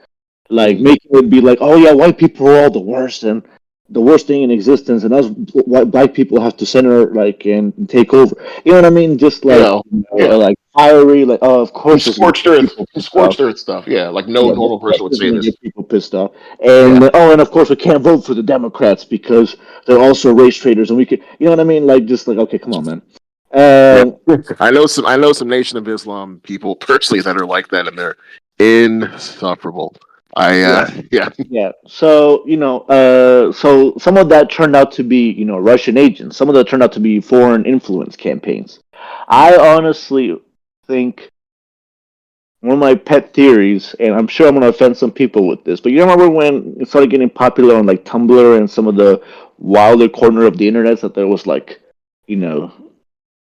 like Mm. making it be like, oh yeah, white people are all the worst and the worst thing in existence, and us white black people have to center like and take over. You know what I mean? Just like Yeah. like fiery, like oh, of Some course it's gonna scorched get earth, people some pissed off. scorched earth stuff. Yeah, like no Yeah, of normal course person would it's say gonna this. get people pissed off. Yeah, And oh, and of course we can't vote for the Democrats because they're also race traitors, and we could, you know what I mean? Like just like okay, come on, man. yeah. Um, I know some Nation of Islam people personally that are like that, and they're insufferable. yeah, Yeah. yeah. So so some of that turned out to be Russian agents. Some of that turned out to be foreign influence campaigns. I honestly think one of my pet theories, and I'm sure I'm going to offend some people with this, but you remember when it started getting popular on like Tumblr and some of the wilder corner of the internet that there was like, you know,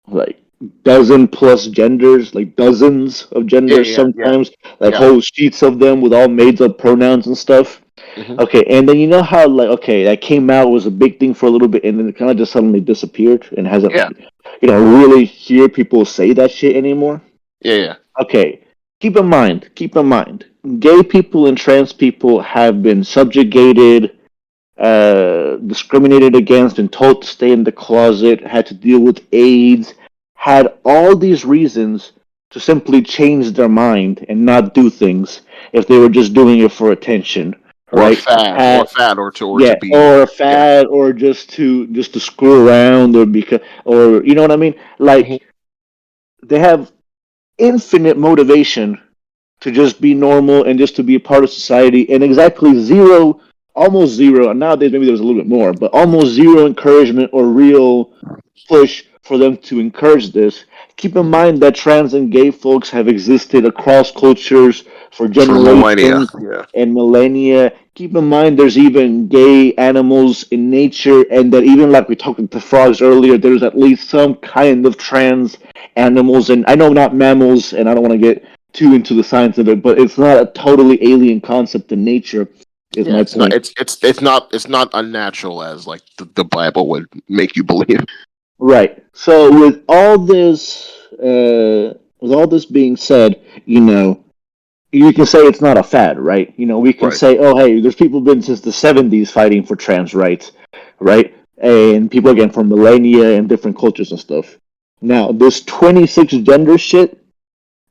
like dozen plus genders, like dozens of Yeah, genders yeah, yeah, sometimes, like yeah. whole sheets of them with all made up pronouns and stuff. Hmm. Okay, and then you know how like okay, that came out was a big thing for a little bit, and then it kind of just suddenly disappeared and hasn't, Yeah, really hear people say that shit anymore. yeah, yeah. Okay, keep in mind, gay people and trans people have been subjugated, discriminated against, and told to stay in the closet, had to deal with AIDS, had all these reasons to simply change their mind and not do things if they were just doing it for attention, right? Or Had a fad, or yeah, to be, or a yeah. fad, or just to screw around, or because, or you know what I mean? Hmm. Like they have infinite motivation to just be normal and just to be a part of society, and exactly zero, almost zero, and nowadays maybe there's a little bit more, but almost zero encouragement or real push for them to encourage this. Keep in mind that trans and gay folks have existed across cultures for For millennia. generations Yeah, and millennia. Keep in mind there's even gay animals in nature, and that even like we talked with the frogs earlier, there's at least some kind of trans animals. And I know not mammals, and I don't want to get too into the science of it, but it's not a totally alien concept in nature, is yeah. my It's not. point. It's not unnatural as like the Bible would make you believe. Right. So with all this being said, you can say it's not a fad, right? We can Right. say, oh, hey, there's people been since the '70s fighting for trans rights, right? And people again from millennia and different cultures and stuff. Now, this 26 gender shit,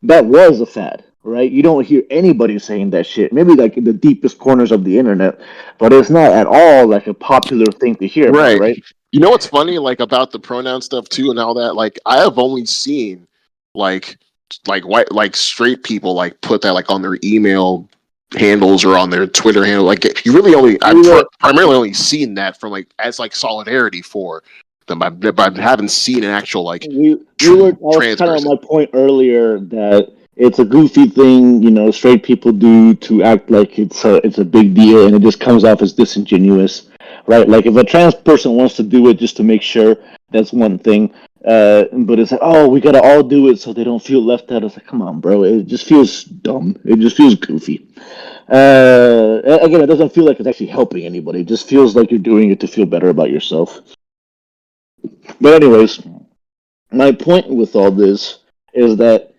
that was a fad, right? You don't hear anybody saying that shit. Maybe like in the deepest corners of the internet, but it's not at all like a popular thing to hear about, Right. right? You know what's funny, like about the pronoun stuff too, and all that. Like I have only seen like white like straight people like put that like on their email handles or on their Twitter handle. Like you really only We were primarily only seen that from like as like solidarity for them. But I haven't seen an actual like I was trans kind of on person. my point earlier that it's a goofy thing, straight people do to act like it's a big deal, and it just comes off as disingenuous. right? Like if a trans person wants to do it just to make sure, that's one thing. But it's like, oh, we gotta all do it so they don't feel left out. It's like, come on, bro. It just feels dumb. It just feels goofy. Again, it doesn't feel like it's actually helping anybody. It just feels like you're doing it to feel better about yourself. But anyways, my point with all this is that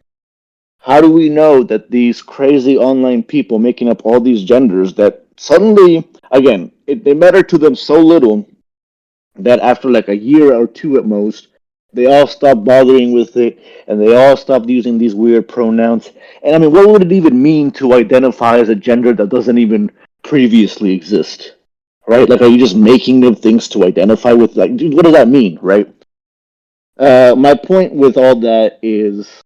how do we know that these crazy online people making up all these genders that suddenly, again, they matter to them so little that after like a year or two at most, they all stop bothering with it and they all stopped using these weird pronouns. And I mean, what would it even mean to identify as a gender that doesn't even previously exist? Right? Like, are you just making them things to identify with? Like, dude, what does that mean, right? My point with all that is,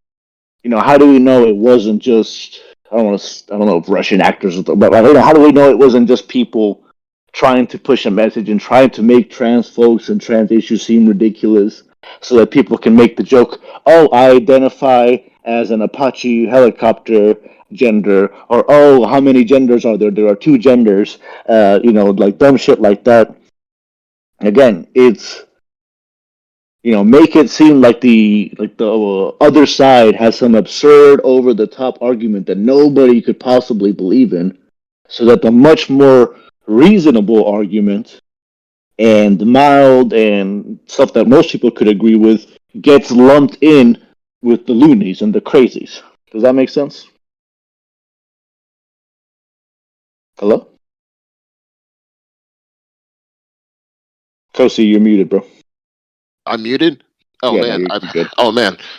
how do we know it wasn't just I don't know if Russian actors, but how do we know it wasn't just people trying to push a message and trying to make trans folks and trans issues seem ridiculous so that people can make the joke, oh, I identify as an Apache helicopter gender, or oh, how many genders are there? There are two genders, like dumb shit like that. Again, it's make it seem like the other side has some absurd, over the top argument that nobody could possibly believe in, so that the much more reasonable argument and mild and stuff that most people could agree with gets lumped in with the loonies and the crazies. Does that make sense? Hello, Kosi, you're muted, bro. I'm muted. Oh Yeah, no, man, you're good.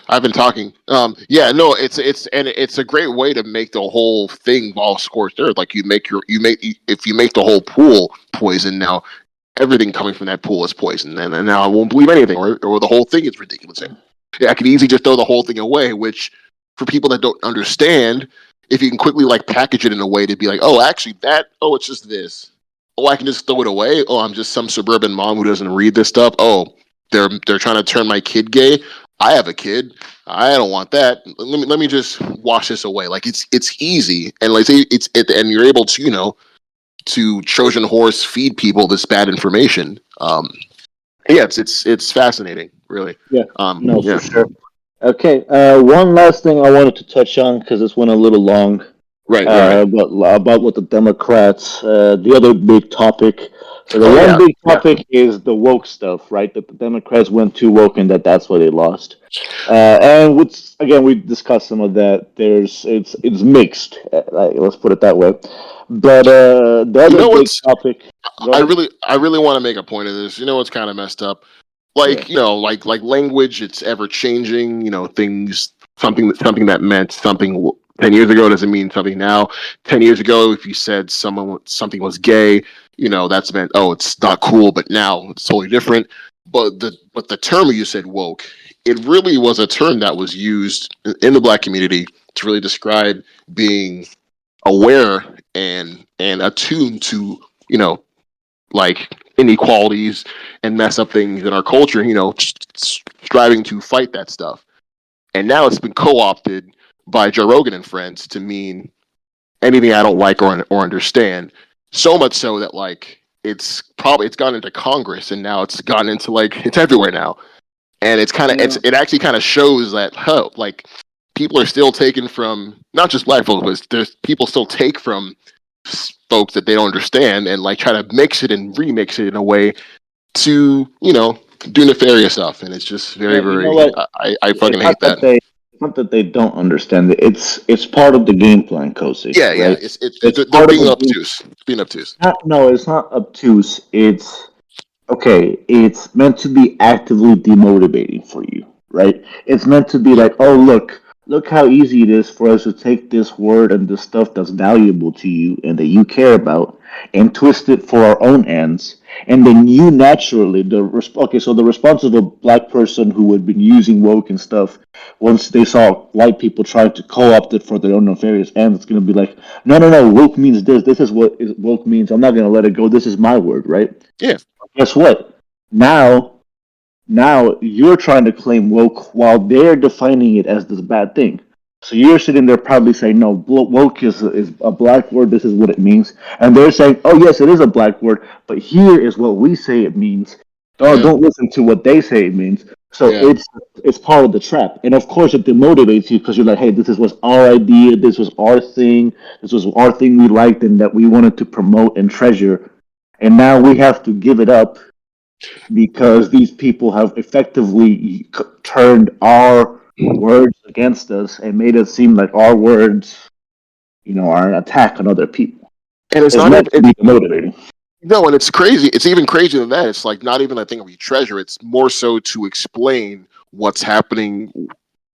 I've been talking. Yeah, no, it's a great way to make the whole thing ball scorched earth. Like if you make the whole pool poison, now everything coming from that pool is poison, and now I won't believe anything, or the whole thing is ridiculous. Yeah, I could easily just throw the whole thing away. Which, for people that don't understand, if you can quickly like package it in a way to be like, oh, actually it's just this. Oh, I can just throw it away. Oh, I'm just some suburban mom who doesn't read this stuff. Oh, they're trying to turn my kid gay. I have a kid. I don't want that. Let me just wash this away. Like it's easy, and like say and you're able to to Trojan horse feed people this bad information. Yeah, it's fascinating, really. Yeah, no, for Yeah, sure. Okay, one last thing I wanted to touch on because this went a little long. right. About what the Democrats, the other big topic. So the Oh one yeah, big yeah. topic is the woke stuff, right? That the Democrats went too woke and that's why they lost. And which again, we discussed some of that. It's mixed. Let's put it that way. But the You other know big what's topic. Go I ahead. really want to make a point of this. You know what's kind of messed up? Yeah. Like like language, it's ever changing. Things something that meant something 10 years ago doesn't mean something now. 10 years ago, if you said something was gay, that's meant, oh, it's not cool, but now it's totally different. But the term you said, woke, it really was a term that was used in the black community to really describe being aware and attuned to like inequalities and mess up things in our culture, striving to fight that stuff. And now it's been co-opted by Joe Rogan and friends to mean anything I don't like or understand. So much so that like it's gone into Congress, and now it's gotten into like it's everywhere now. And it actually kind of shows that like people are still taken from not just black folks, but there's people still take from folks that they don't understand and like try to mix it and remix it in a way to do nefarious stuff, and it's just very Yeah, you know very what? I It's fucking not hate that that. it's not that they don't understand it. It's part of the game plan, Kosi, Yeah, right? it's It's they're part of being the game. obtuse, being obtuse. No, it's not obtuse. It's okay. It's meant to be actively demotivating for you, right? It's meant to be Yeah, like, oh, look how easy it is for us to take this word and this stuff that's valuable to you and that you care about and twist it for our own ends. And then you naturally, okay, so the response of a black person who had been using woke and stuff, once they saw white people trying to co-opt it for their own nefarious ends, it's going to be like, no, no, no, woke means this. This is what woke means. I'm not going to let it go. This is my word, right? yeah. Guess what? Now, now you're trying to claim woke while they're defining it as this bad thing. So you're sitting there probably saying, no, woke is a black word. This is what it means. And they're saying, oh, yes, it is a black word, but here is what we say it means. Oh, Yeah, don't listen to what they say it means. So yeah. it's part of the trap. And of course, it demotivates you because you're like, hey, this was our idea. This was our thing. This was our thing we liked and that we wanted to promote and treasure. And now we have to give it up because these people have effectively turned our words against us and made it seem like our words, are an attack on other people. And it's It's not meant even to be motivating. no, and it's crazy. It's even crazier than that. It's like not even a thing we treasure. It's more so to explain what's happening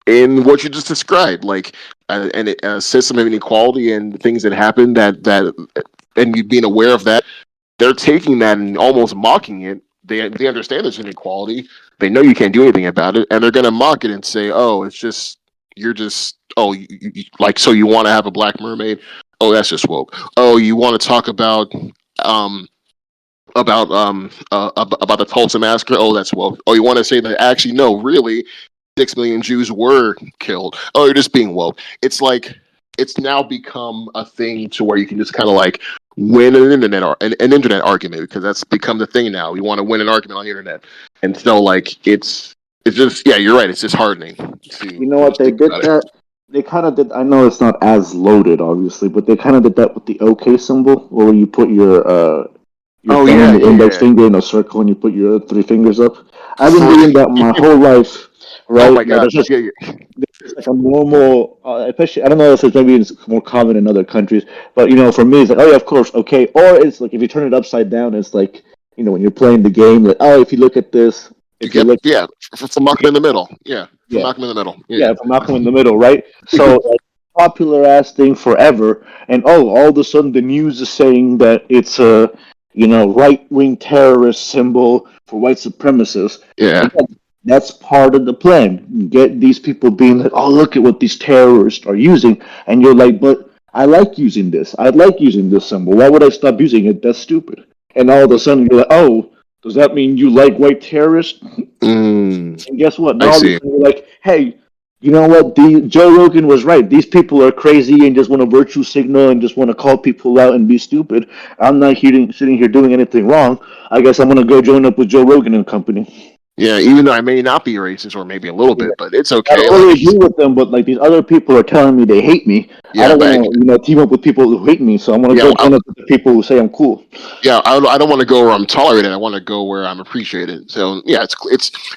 in what you just described, like a system of inequality and things that happen and you being aware of that. They're taking that and almost mocking it. They understand there's inequality. They know you can't do anything about it, and they're gonna mock it and say, "Oh, it's just you're just like so you want to have a black mermaid? Oh, that's just woke. Oh, you want to talk um about the Tulsa massacre? Oh, that's woke. Oh, you want to say that actually no, really, 6 million Jews were killed. Oh, you're just being woke. It's like it's now become a thing to where you can just kind of like win an internet argument because that's become the thing now. We want to win an argument on the internet, and so like it's just yeah, you're right. It's disheartening You to know what just they think did about it. that? They kind of did. I know it's not as loaded, obviously, but they kind of did that with the OK symbol, where you put your Oh thumb and yeah, your yeah, index yeah. finger in a circle, and you put your three fingers up. I've been For doing that my whole life, oh right? my Like god, that's just yeah, yeah. it's like a normal, especially I don't know if it's maybe it's more common in other countries, but for me it's like oh yeah, of course, okay. Or it's like if you turn it upside down, it's like when you're playing the game, like oh if you look at this, You if you get look, yeah from Malcolm in the Middle. Yeah, from yeah, Malcolm in the Middle. Yeah. yeah, from Malcolm in the Middle, right? So like popular ass thing forever, and oh all of a sudden the news is saying that it's a right wing terrorist symbol for white supremacists. Yeah. Again, that's part of the plan. Get these people being like, oh, look at what these terrorists are using. And you're like, but I like using this. I like using this symbol. Why would I stop using it? That's stupid. And all of a sudden you're like, oh, does that mean you like white terrorists? And guess what? I Now all of a see. sudden you're like, hey, you know what? Joe Rogan was right. These people are crazy and just want to virtue signal and just want to call people out and be stupid. I'm not sitting here doing anything wrong. I guess I'm going to go join up with Joe Rogan and company. Yeah, even though I may not be racist or maybe a little Yeah. bit, but it's I okay. don't Like, really agree with them, but like these other people are telling me they hate me. I yeah, don't but want to, team up with people who hate me. So I'm gonna yeah, go join up with the people who say I'm cool. yeah, I don't want to go where I'm tolerated. I want to go where I'm appreciated. So yeah,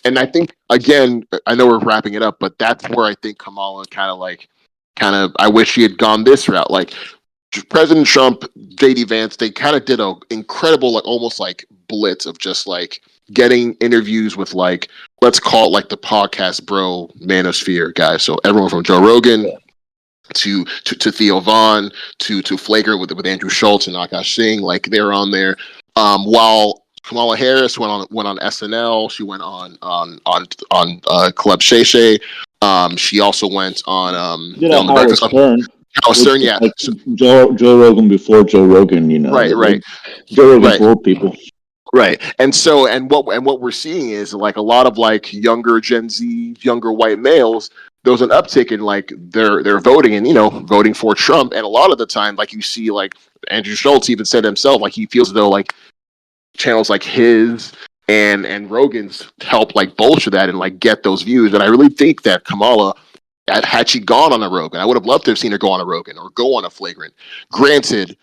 and I think again, I know we're wrapping it up, but that's where I think Kamala kind of, I wish she had gone this route. Like President Trump, JD Vance, they kind of did a incredible, like almost like blitz of just like getting interviews with like let's call it like the podcast bro manosphere guys. So everyone from Joe Rogan to Theo Vaughn to Flagrant with Andrew Schultz and Akash Singh, like they're on there. While Kamala Harris went on SNL, she went on Club Shay Shay. She also went Did a on the Howard Breakfast Club. Stern, Howard which Stern, is yeah. like So, Joe Rogan before Joe Rogan. right, right, Joe Rogan right. for old people. Right. And what we're seeing is like a lot of like younger Gen Z, younger white males, there's an uptick in like they're voting and voting for Trump. And a lot of the time, like you see like Andrew Schultz even said himself, like he feels as though like channels like his and Rogan's help like bolster that and like get those views. And I really think that Kamala had she gone on a Rogan, I would have loved to have seen her go on a Rogan or go on a Flagrant. Granted,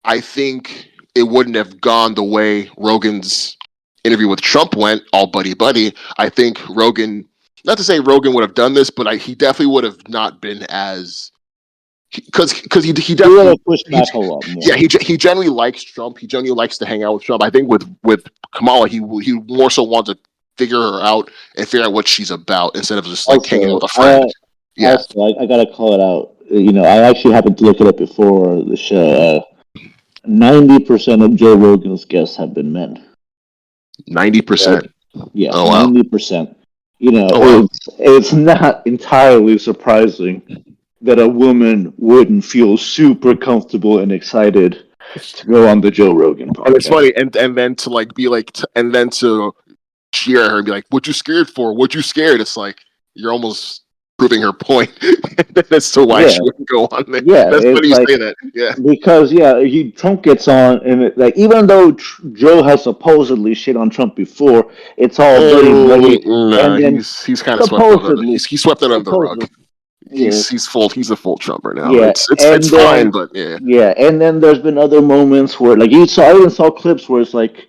I think it wouldn't have gone the way Rogan's interview with Trump went, all buddy buddy. I think Rogan, not to say Rogan would have done this, but he definitely would have not been as because he He would definitely have pushed back a lot more. he generally likes Trump. He generally likes to hang out with Trump. I think with Kamala, he more so wants to figure her out and figure out what she's about instead of just like hanging out Also, with a friend. Yeah, I gotta call it out. I actually happened to look it up before the show. 90% of Joe Rogan's guests have been men. 90%. Yeah, Oh wow. 90%. Oh wow. It's not entirely surprising that a woman wouldn't feel super comfortable and excited to go on the Joe Rogan And it's podcast. funny, and then to like be like, and then to cheer at her and be like, "What you scared for? What you scared?" It's like you're almost. proving her point as to why Yeah, she wouldn't go on there. yeah. That's It's funny you like say that. Yeah. because Trump gets on, and like even though Joe has supposedly shit on Trump before, it's all dirty money, and Nah, then he's kind of swept under. supposedly, He swept it under the rug. supposedly, yeah, He's a full Trumper now. yeah, It's and then fine, but yeah. yeah, and then there's been other moments where like I even saw clips where it's like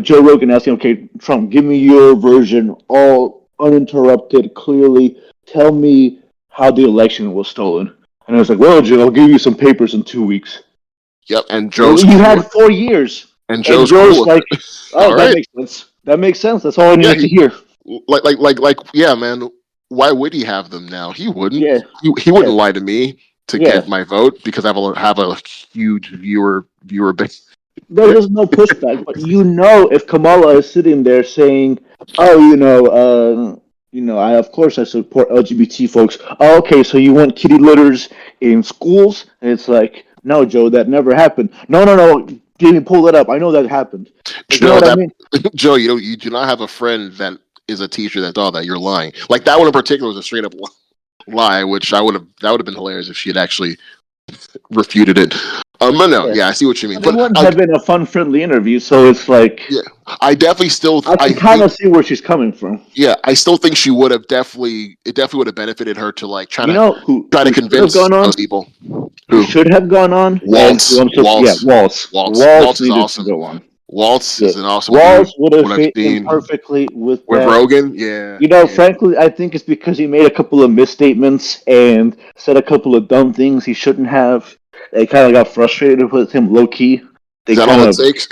Joe Rogan asking, okay, Trump, give me your version, all uninterrupted, clearly. Tell me how the election was stolen. And I was like, well, Joe, I'll give you some papers in 2 weeks. Yep, and Well, Joe's you cool had with 4 years, and Cool Joe's with like, it. oh, All that right. makes sense. That makes sense. That's all I Yeah, needed to hear. yeah, man. Why would he have them now? He wouldn't. Yeah, He yeah, wouldn't lie to me to yeah. get my vote because I have a huge viewer base. There's no pushback, but if Kamala is sitting there saying, "Oh, I of course I support LGBT folks." Oh, okay, so you want kitty litters in schools? And it's like, no, Joe, that never happened. No, no, no, Jamie, pull that up. I know that happened. Like, you know Joe, what I that mean? Joe, you do not have a friend that is a teacher that thought that. You're lying. Like that one in particular was a straight up lie, which that would have been hilarious if she had actually refuted it. But no, Yeah. yeah, I see what you mean. But it But wouldn't have been a fun, friendly interview. So it's like yeah, I definitely still I I can kind think of see where she's coming from. yeah, I still think she would have definitely would have benefited her to like You know try to who should have convince gone on? those people. Who Who should have gone on? And who Waltz. Waltz Waltz is needed to awesome. go on. Waltz Yeah. is an awesome dude. Waltz would have What I've fit in seen perfectly with with that. Rogan, yeah, yeah. Frankly, I think it's because he made a couple of misstatements and said a couple of dumb things he shouldn't have. They kind of got frustrated with him low key. They Is that all kind it of takes?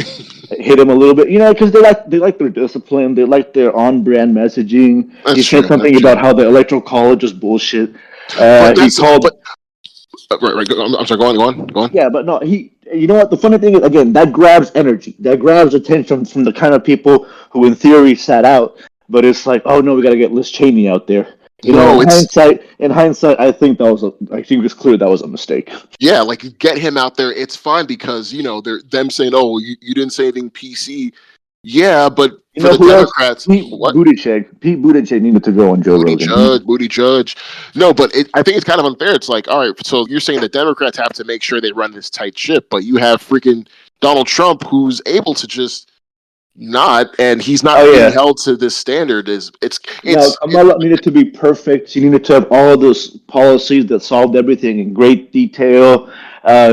hit him a little bit, because they like their discipline, they like their on brand messaging. He That's said true. That's something true. about how the electoral college is bullshit. But He that's called but right. I'm sorry. Go on. Yeah, but no, you know what? The funny thing is, again, that grabs energy, that grabs attention from the kind of people who, in theory, sat out. But it's like, oh no, we got to get Liz Cheney out there. No, it's In hindsight, I think it's clear that was a mistake. yeah. Like get him out there. It's fine because they're them saying, "Oh, you didn't say anything PC." Yeah, but You for know the who else? Democrats, Pete what? Buttigieg. Pete Buttigieg needed to go on Joe Rogan. Booty Judge. No, but I think it's kind of unfair. It's like, all right, so you're saying the Democrats have to make sure they run this tight ship, but you have freaking Donald Trump who's able to just not, and he's not Oh being yeah. held to this standard. No, It, Kamala needed to be perfect. She needed to have all of those policies that solved everything in great detail.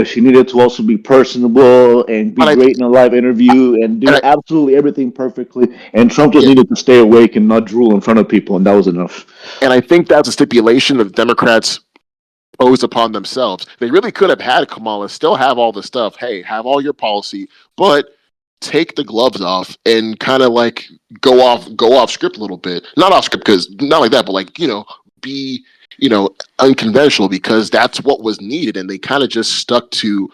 She needed to also be personable and be but great in a live interview and do I absolutely everything perfectly. And Trump just yeah, needed to stay awake and not drool in front of people, and that was enough. and I think that's a stipulation that Democrats posed upon themselves. They really could have had Kamala still have all the stuff. Hey, have all your policy, but take the gloves off and kind of like go off script a little bit. Not off script because not like that, but like be unconventional because that's what was needed, and they kind of just stuck to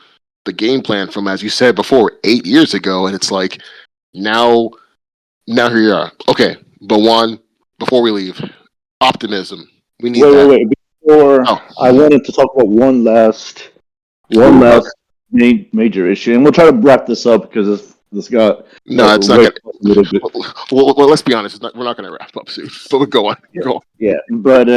the game plan from as you said before 8 years ago, and it's like now here you are. Okay, but one before we leave, optimism. We need that. Wait. Before Oh, I wanted to talk about one ooh, last major issue, and we'll try to wrap this up because this got no, it's not way gonna. a little bit. Well, let's be honest. We're not gonna wrap up soon. But go on. Yeah, Go on. yeah. But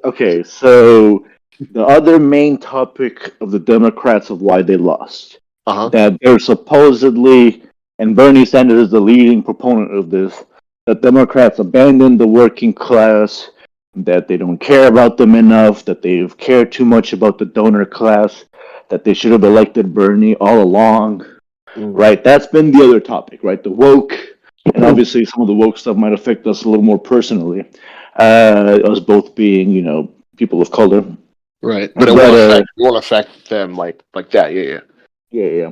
okay. So the other main topic of the Democrats of why they lost, Uh huh. that they're supposedly, and Bernie Sanders is the leading proponent of this, that Democrats abandoned the working class, that they don't care about them enough, that they've cared too much about the donor class, that they should have elected Bernie all along. Right? That's been the other topic, right? The woke, and obviously some of the woke stuff might affect us a little more personally, us both being, people of color. Right, but it won't affect them like that. Yeah, yeah.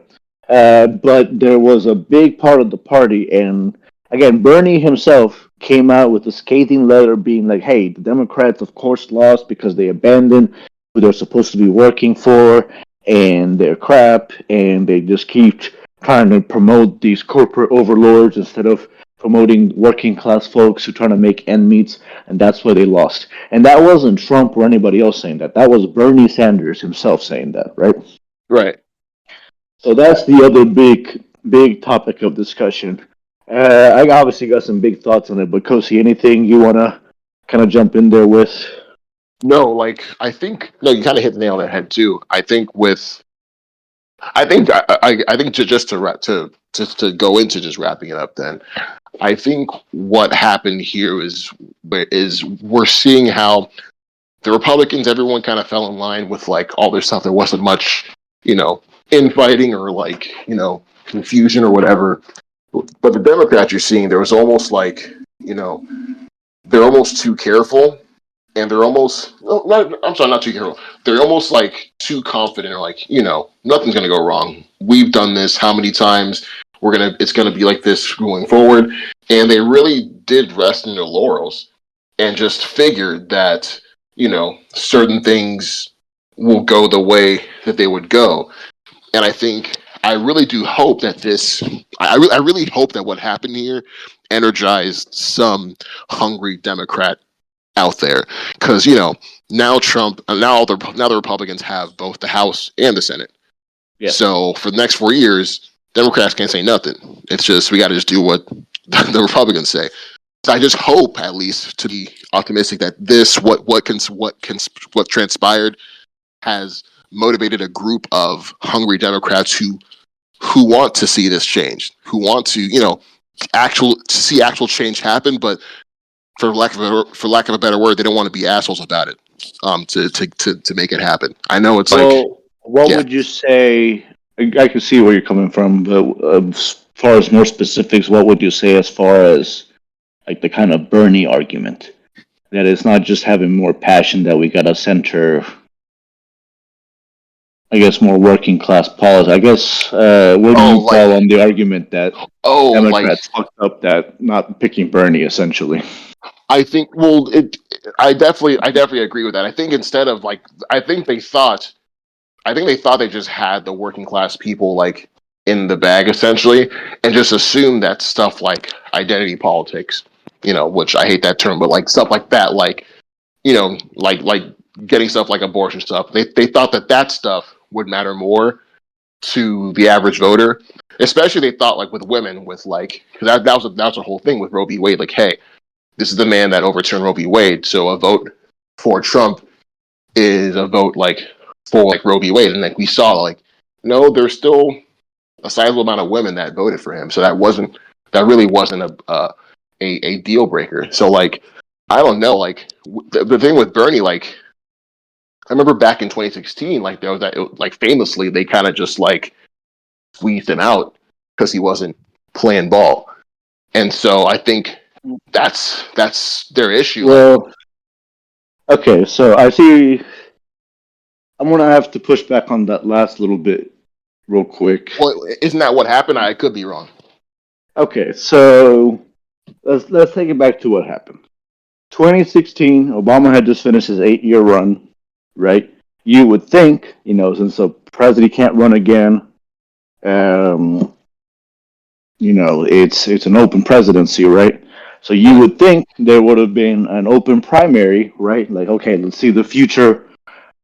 Yeah. But there was a big part of the party, and again, Bernie himself came out with a scathing letter being like, hey, the Democrats, of course, lost because they abandoned who they're supposed to be working for, and they're crap, and they just keep trying to promote these corporate overlords instead of promoting working class folks who are trying to make end meets, and that's why they lost. And that wasn't Trump or anybody else saying that. That was Bernie Sanders himself saying that, right? Right. So that's the other big topic of discussion. I obviously got some big thoughts on it, but Kosi, anything you want to kind of jump in there with? No, like I think no, you kind of hit the nail on the head too. I think just to to go into just wrapping it up. Then I think what happened here is we're seeing how the Republicans, everyone kind of fell in line with like all their stuff. There wasn't much, you know, infighting or like confusion or whatever. But the Democrats, you're seeing there was almost like they're almost too careful, and they're almost I'm sorry, not too careful. They're almost like too confident, or like nothing's gonna go wrong. We've done this how many times? It's gonna be like this going forward, and they really did rest in their laurels and just figured that certain things will go the way that they would go. And I really do hope that I really hope that what happened here energized some hungry Democrat out there, because now now the Republicans have both the House and the Senate. Yes. So for the next 4 years, Democrats can't say nothing. It's just we got to just do what the Republicans say. So I just hope, at least, to be optimistic that what transpired has motivated a group of hungry Democrats who want to see this change, who want to see actual change happen, but for lack of a better word, they don't want to be assholes about it. To make it happen. I know it's like, Well, what yeah. would you say? I can see where you're coming from, but as far as more specifics, what would you say as far as like the kind of Bernie argument that it's not just having more passion, that we got to center, I guess, more working class policy. I guess, where do you Like, fall on the argument that like Democrats fucked up that not picking Bernie essentially? I think. Well, I definitely agree with that. I think instead of like, I think they thought, they just had the working class people like in the bag essentially, and just assumed that stuff like identity politics, which I hate that term, but like stuff like that, like like getting stuff like abortion stuff. They thought that stuff would matter more to the average voter. Especially they thought like with women, with like, because that was the whole thing with Roe v. Wade. Like, hey, this is the man that overturned Roe v. Wade, so a vote for Trump is a vote like for like Roe v. Wade, and like we saw, like no, there's still a sizable amount of women that voted for him, so that really wasn't a deal breaker. So like I don't know, like the thing with Bernie, like I remember back in 2016, like there was that, like famously they kind of just like squeezed him out because he wasn't playing ball, and so I think that's their issue. Like, Well, okay, so I see. I'm gonna have to push back on that last little bit real quick. well, isn't that what happened? I could be wrong. Okay, so let's take it back to what happened. 2016, Obama had just finished his 8-year run, right? You would think, since the president can't run again, um, it's an open presidency, right? So you would think there would have been an open primary, right? Like, okay, let's see the future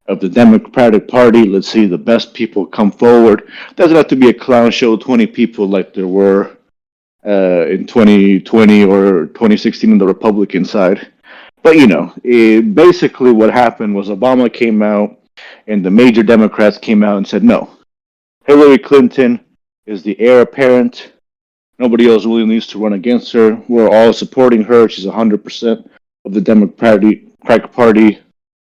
of the Democratic Party. Let's see the best people come forward. Doesn't have to be a clown show, 20 people like there were in 2020 or 2016 on the Republican side. But basically what happened was Obama came out, and the major Democrats came out and said, no, Hillary Clinton is the heir apparent. Nobody else really needs to run against her. We're all supporting her. She's 100% of the Democratic Party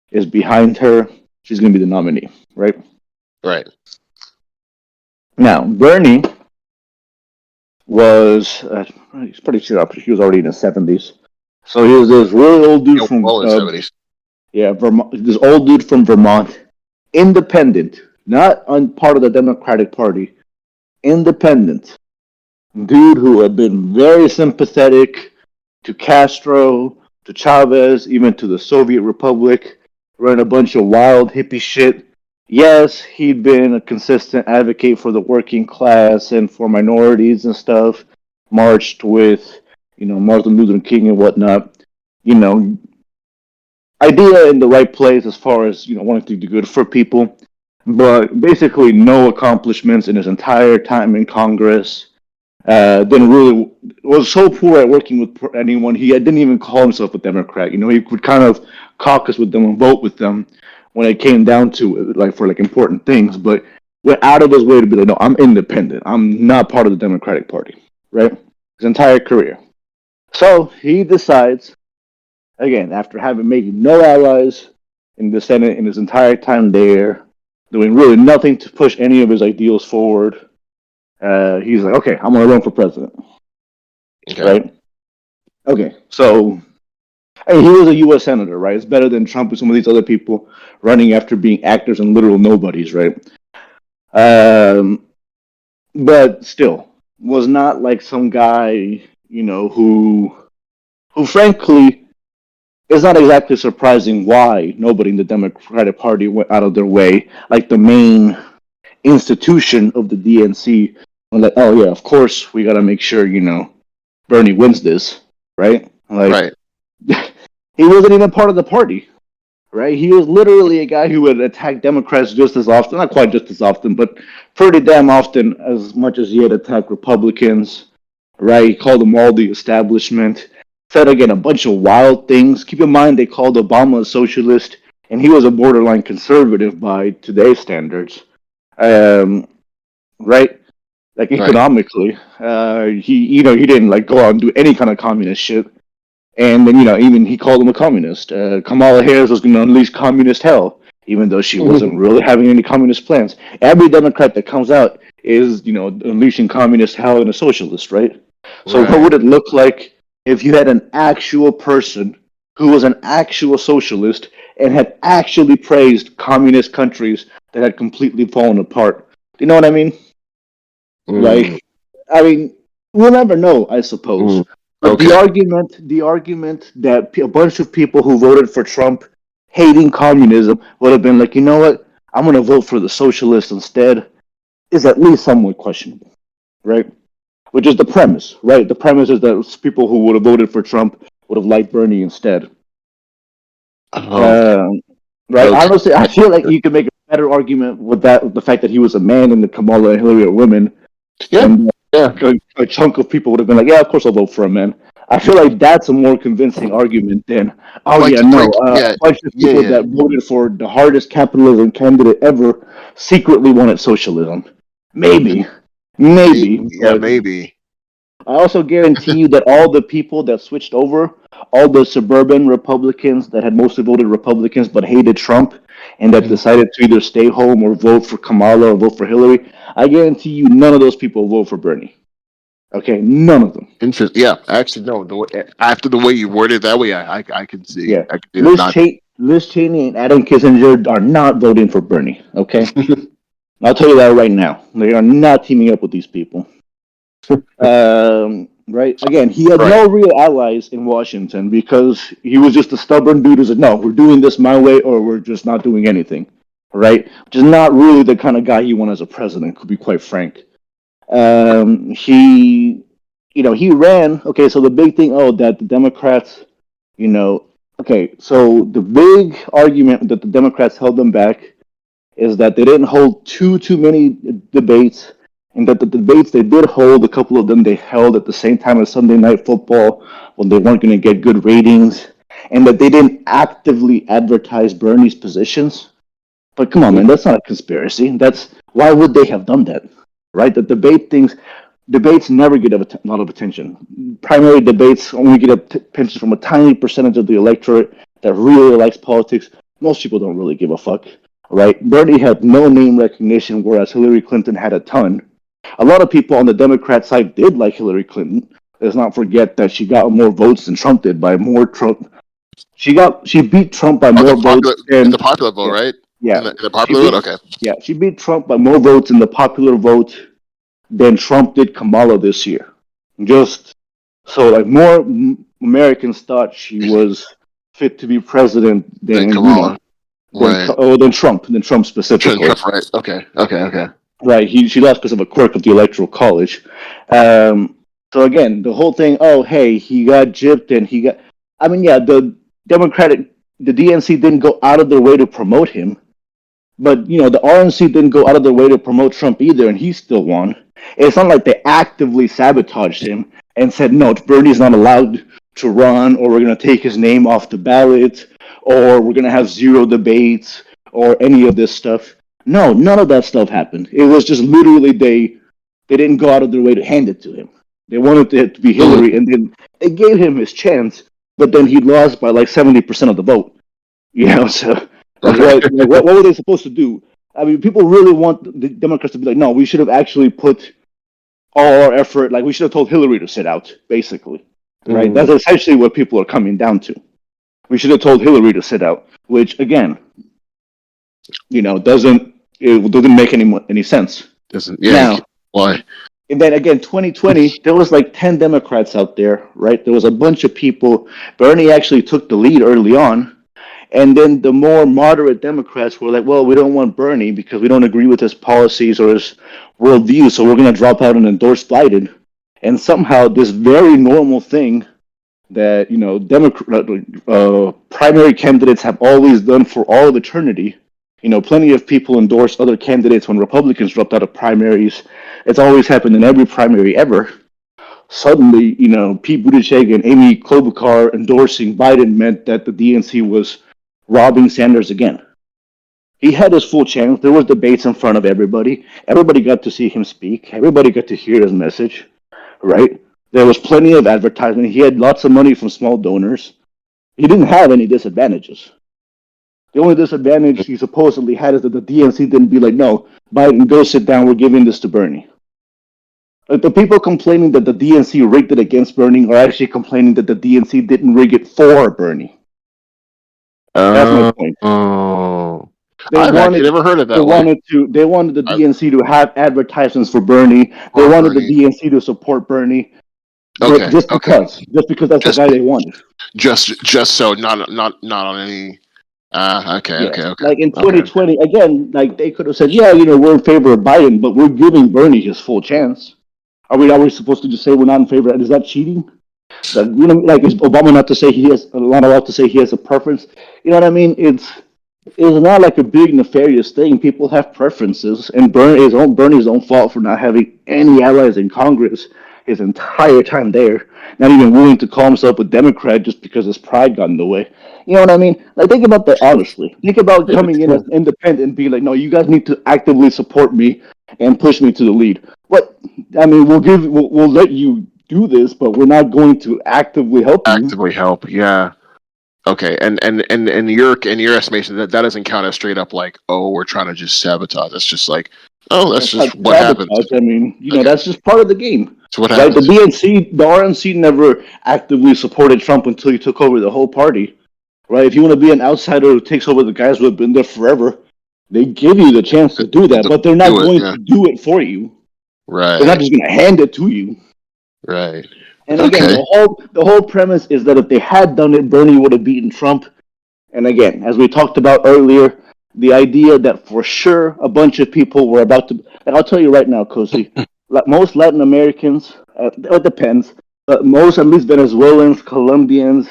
is behind her. She's going to be the nominee, right? Right. Now, Bernie was, he's pretty sure he was already in his 70s. So he was this really old dude from Well in the 70s. yeah, Vermont. This old dude from Vermont, independent, not on part of the Democratic Party, independent dude who had been very sympathetic to Castro, to Chavez, even to the Soviet Republic, ran a bunch of wild hippie shit. Yes, he'd been a consistent advocate for the working class and for minorities and stuff, marched with, Martin Luther King and whatnot. You know, idea in the right place as far as wanting to do good for people, but basically no accomplishments in his entire time in Congress. Didn't really was so poor at working with anyone. He didn't even call himself a Democrat. He would kind of caucus with them and vote with them when it came down to it, like for like important things. But went out of his way to be like, no, I'm independent. I'm not part of the Democratic Party. Right, his entire career. So he decides again after having made no allies in the Senate in his entire time there, doing really nothing to push any of his ideals forward. He's like, okay, I'm gonna run for president. Okay. Right? Okay, so hey, he was a U.S. senator, right? It's better than Trump and some of these other people running after being actors and literal nobodies, right? Um, but still, was not like some guy, who frankly is not exactly surprising why nobody in the Democratic Party went out of their way, like the main institution of the DNC. I'm like, oh yeah, of course we got to make sure Bernie wins this, right? Like Right. he wasn't even part of the party, right? He was literally a guy who would attack Democrats just as often, not quite just as often, but pretty damn often as much as he had attacked Republicans, right? He called them all the establishment. Said again a bunch of wild things. Keep in mind they called Obama a socialist, and he was a borderline conservative by today's standards, um, right? Like Right. economically, he didn't like go out and do any kind of communist shit. And then, even he called him a communist. Kamala Harris was going to unleash communist hell, even though she wasn't really having any communist plans. Every Democrat that comes out is, unleashing communist hell and a socialist, right? So, what Right. would it look like if you had an actual person who was an actual socialist and had actually praised communist countries that had completely fallen apart? Do you know what I mean? Mm, Like, I mean, we'll never know, I suppose. mm. But the Okay. argument, the argument that a bunch of people who voted for Trump, hating communism, would have been like, you know what? I'm going to vote for the socialists instead, is at least somewhat questionable, right? Which is the premise, right? The premise is that people who would have voted for Trump would have liked Bernie instead. Okay. Um, right? Okay. Honestly, I feel like you could make a better argument with that, with the fact that he was a man and the Kamala and Hillary are women, Yeah. and Yeah. a chunk of people would have been like, "Yeah, of course I'll vote for him, man." I feel like that's a more convincing argument than, "Oh Like yeah, to no, break. a Yeah. bunch of Yeah. people Yeah. that voted for the hardest capitalism candidate ever secretly wanted socialism." Maybe, maybe, Yeah. but Maybe. I also guarantee you that all the people that switched over, all the suburban Republicans that had mostly voted Republicans but hated Trump and that Mhm. decided to either stay home or vote for Kamala or vote for Hillary, I guarantee you none of those people vote for Bernie. Okay, none of them. Interesting. Yeah. Actually, no. After the way you worded it that way, I can see. Yeah, I can see them not. Liz Cheney and Adam Kissinger are not voting for Bernie. Okay, I'll tell you that right now. They are not teaming up with these people. Right? Again, he had Right. no real allies in Washington because he was just a stubborn dude who said, "No, we're doing this my way, or we're just not doing anything." Right? Which is not really the kind of guy you want as a president. To be quite frank, he, he ran. Okay, so the big thing, that the Democrats, you know, okay, so the big argument that the Democrats held them back is that they didn't hold too many debates, and that the debates they did hold, a couple of them they held at the same time as Sunday Night Football when they weren't going to get good ratings, and that they didn't actively advertise Bernie's positions. But come on, man, that's not a conspiracy. That's why would they have done that, right? The debates never get a lot of attention. Primary debates only get attention from a tiny percentage of the electorate that really likes politics. Most people don't really give a fuck, right? Bernie had no name recognition, whereas Hillary Clinton had a ton. A lot of people on the Democrat side did like Hillary Clinton. Let's not forget that she got more votes than Trump did by more Trump. She beat Trump by Oh, more votes in the than popular vote, yeah right? yeah In the she popular vote. beat Okay. she beat Trump by more votes in the popular vote than Trump did Kamala this year. Just so like more Americans thought she was fit to be president Then than Kamala. Right. Than Trump specifically. Trump. Right. Okay. Okay. Okay. Right, she lost because of a quirk of the electoral college. So again, the whole thing. Oh, hey, he got gypped and he got. I mean, yeah, the DNC didn't go out of their way to promote him, but the RNC didn't go out of their way to promote Trump either, and he still won. It's not like they actively sabotaged him and said, no, Bernie's not allowed to run, or we're going to take his name off the ballot, or we're going to have zero debates, or any of this stuff. No, none of that stuff happened. It was just literally they didn't go out of their way to hand it to him. They wanted it to be Hillary, and then they gave him his chance, but then he lost by like 70% of the vote. You know, so what were they supposed to do? I mean, people really want the Democrats to be like, no, we should have actually put all our effort, like we should have told Hillary to sit out, basically. Right? That's essentially what people are coming down to. We should have told Hillary to sit out, which again, doesn't make any sense. Doesn't Now, why? and then again, 2020, there was like 10 Democrats out there, right? There was a bunch of people. Bernie actually took the lead early on. And then the more moderate Democrats were like, well, we don't want Bernie because we don't agree with his policies or his worldview, so we're going to drop out and endorse Biden. And somehow this very normal thing that, primary candidates have always done for all of eternity. Plenty of people endorse other candidates when Republicans dropped out of primaries. It's always happened in every primary ever. Suddenly, Pete Buttigieg and Amy Klobuchar endorsing Biden meant that the DNC was robbing Sanders again. He had his full chance. There was debates in front of everybody. Everybody got to see him speak. Everybody got to hear his message, right? There was plenty of advertisement. He had lots of money from small donors. He didn't have any disadvantages. The only disadvantage he supposedly had is that the DNC didn't be like, no, Biden, go sit down. We're giving this to Bernie. Like the people complaining that the DNC rigged it against Bernie are actually complaining that the DNC didn't rig it for Bernie. That's my point. I've actually never heard of that. They wanted the DNC to have advertisements for Bernie. They wanted the DNC to support Bernie. Okay. Just because that's the guy they wanted. Just so not on any. Okay. Like in 2020, again, like they could have said, yeah, we're in favor of Biden, but we're giving Bernie his full chance. Are we supposed to just say we're not in favor? Is that cheating? Like is Obama not allowed to say he has a preference? You know what I mean? It's not like a big nefarious thing. People have preferences, and Bernie's own fault for not having any allies in Congress his entire time there. Not even willing to call himself a Democrat just because his pride got in the way. You know what I mean? Like think about that honestly. Think about coming in as independent and be like, no, you guys need to actively support me and push me to the lead. I mean, we'll let you do this, but we're not going to actively help you. Actively help, yeah. Okay, and in your estimation, that doesn't count as straight up like, oh, we're trying to just sabotage. It's just like, oh, that's just what happens. I mean, that's just part of the game. So what happens? The RNC never actively supported Trump until he took over the whole party. Right? If you want to be an outsider who takes over the guys who have been there forever, they give you the chance to do that, but they're not going to do it for you. Right. They're not just going to hand it to you. Right. And again, the whole premise is that if they had done it, Bernie would have beaten Trump. And again, as we talked about earlier, the idea that for sure a bunch of people were about to... And I'll tell you right now, Cozy, most Latin Americans, it depends, but most, at least Venezuelans, Colombians,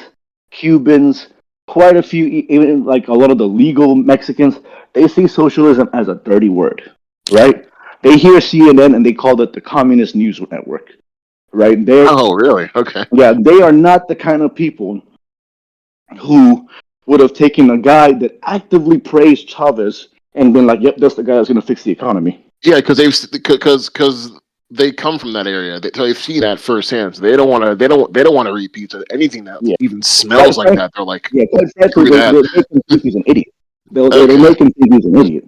Cubans, quite a few, even like a lot of the legal Mexicans, they see socialism as a dirty word, right? They hear CNN and they call it the Communist News Network. Right? Oh, really? Okay. Yeah, they are not the kind of people who would have taken a guy that actively praised Chavez and been like, "Yep, that's the guy that's going to fix the economy." Yeah, because they come from that area. They've seen that firsthand. So they don't want to repeat anything that even smells like that. They're like, yeah, quite frankly, they make him think he's an idiot. They make him think he's an idiot,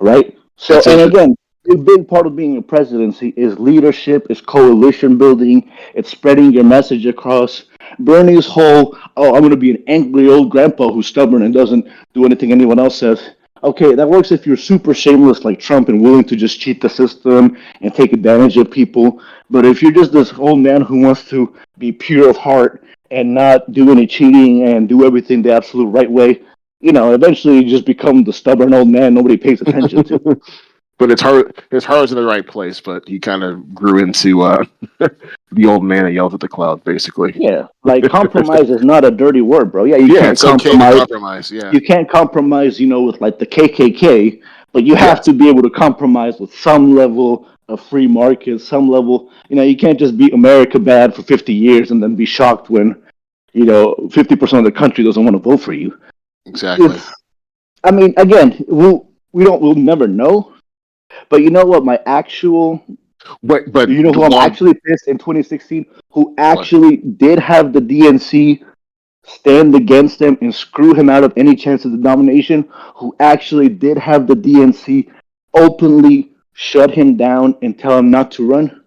right? So, and again, a big part of being a presidency is leadership, is coalition building, it's spreading your message across. Bernie's whole, I'm going to be an angry old grandpa who's stubborn and doesn't do anything anyone else says. Okay, that works if you're super shameless like Trump and willing to just cheat the system and take advantage of people. But if you're just this old man who wants to be pure of heart and not do any cheating and do everything the absolute right way, eventually you just become the stubborn old man nobody pays attention to. But his heart's in the right place, but he kind of grew into the old man that yells at the cloud, basically. Yeah, like compromise is not a dirty word, bro. Yeah, it's okay to compromise. Yeah, you can't compromise, with like the KKK, but you have to be able to compromise with some level a free market, some level. You can't just be America bad for 50 years and then be shocked when 50% of the country doesn't want to vote for you. Exactly. It's, I mean, again, we'll never know. But you know what? My actual, But you know the who I'm one actually pissed in 2016, who what? actually did have the DNC stand against him and screw him out of any chance of the nomination, who actually did have the DNC openly shut him down and tell him not to run?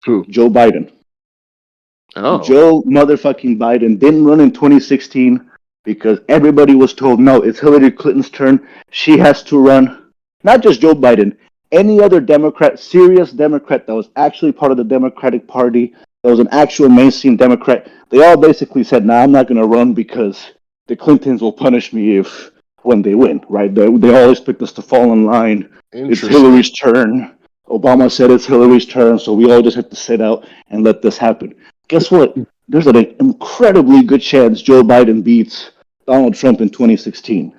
Who? Joe Biden. Oh, Joe motherfucking Biden didn't run in 2016 because everybody was told, no, it's Hillary Clinton's turn. She has to run. Not just Joe Biden, any other Democrat, serious Democrat that was actually part of the Democratic Party, that was an actual mainstream Democrat, they all basically said, nah, I'm not going to run because the Clintons will punish me if when they win, right? They all expect us to fall in line. It's interesting. Hillary's turn. Obama said it's Hillary's turn, so we all just have to sit out and let this happen. Guess what? There's an incredibly good chance Joe Biden beats Donald Trump in 2016.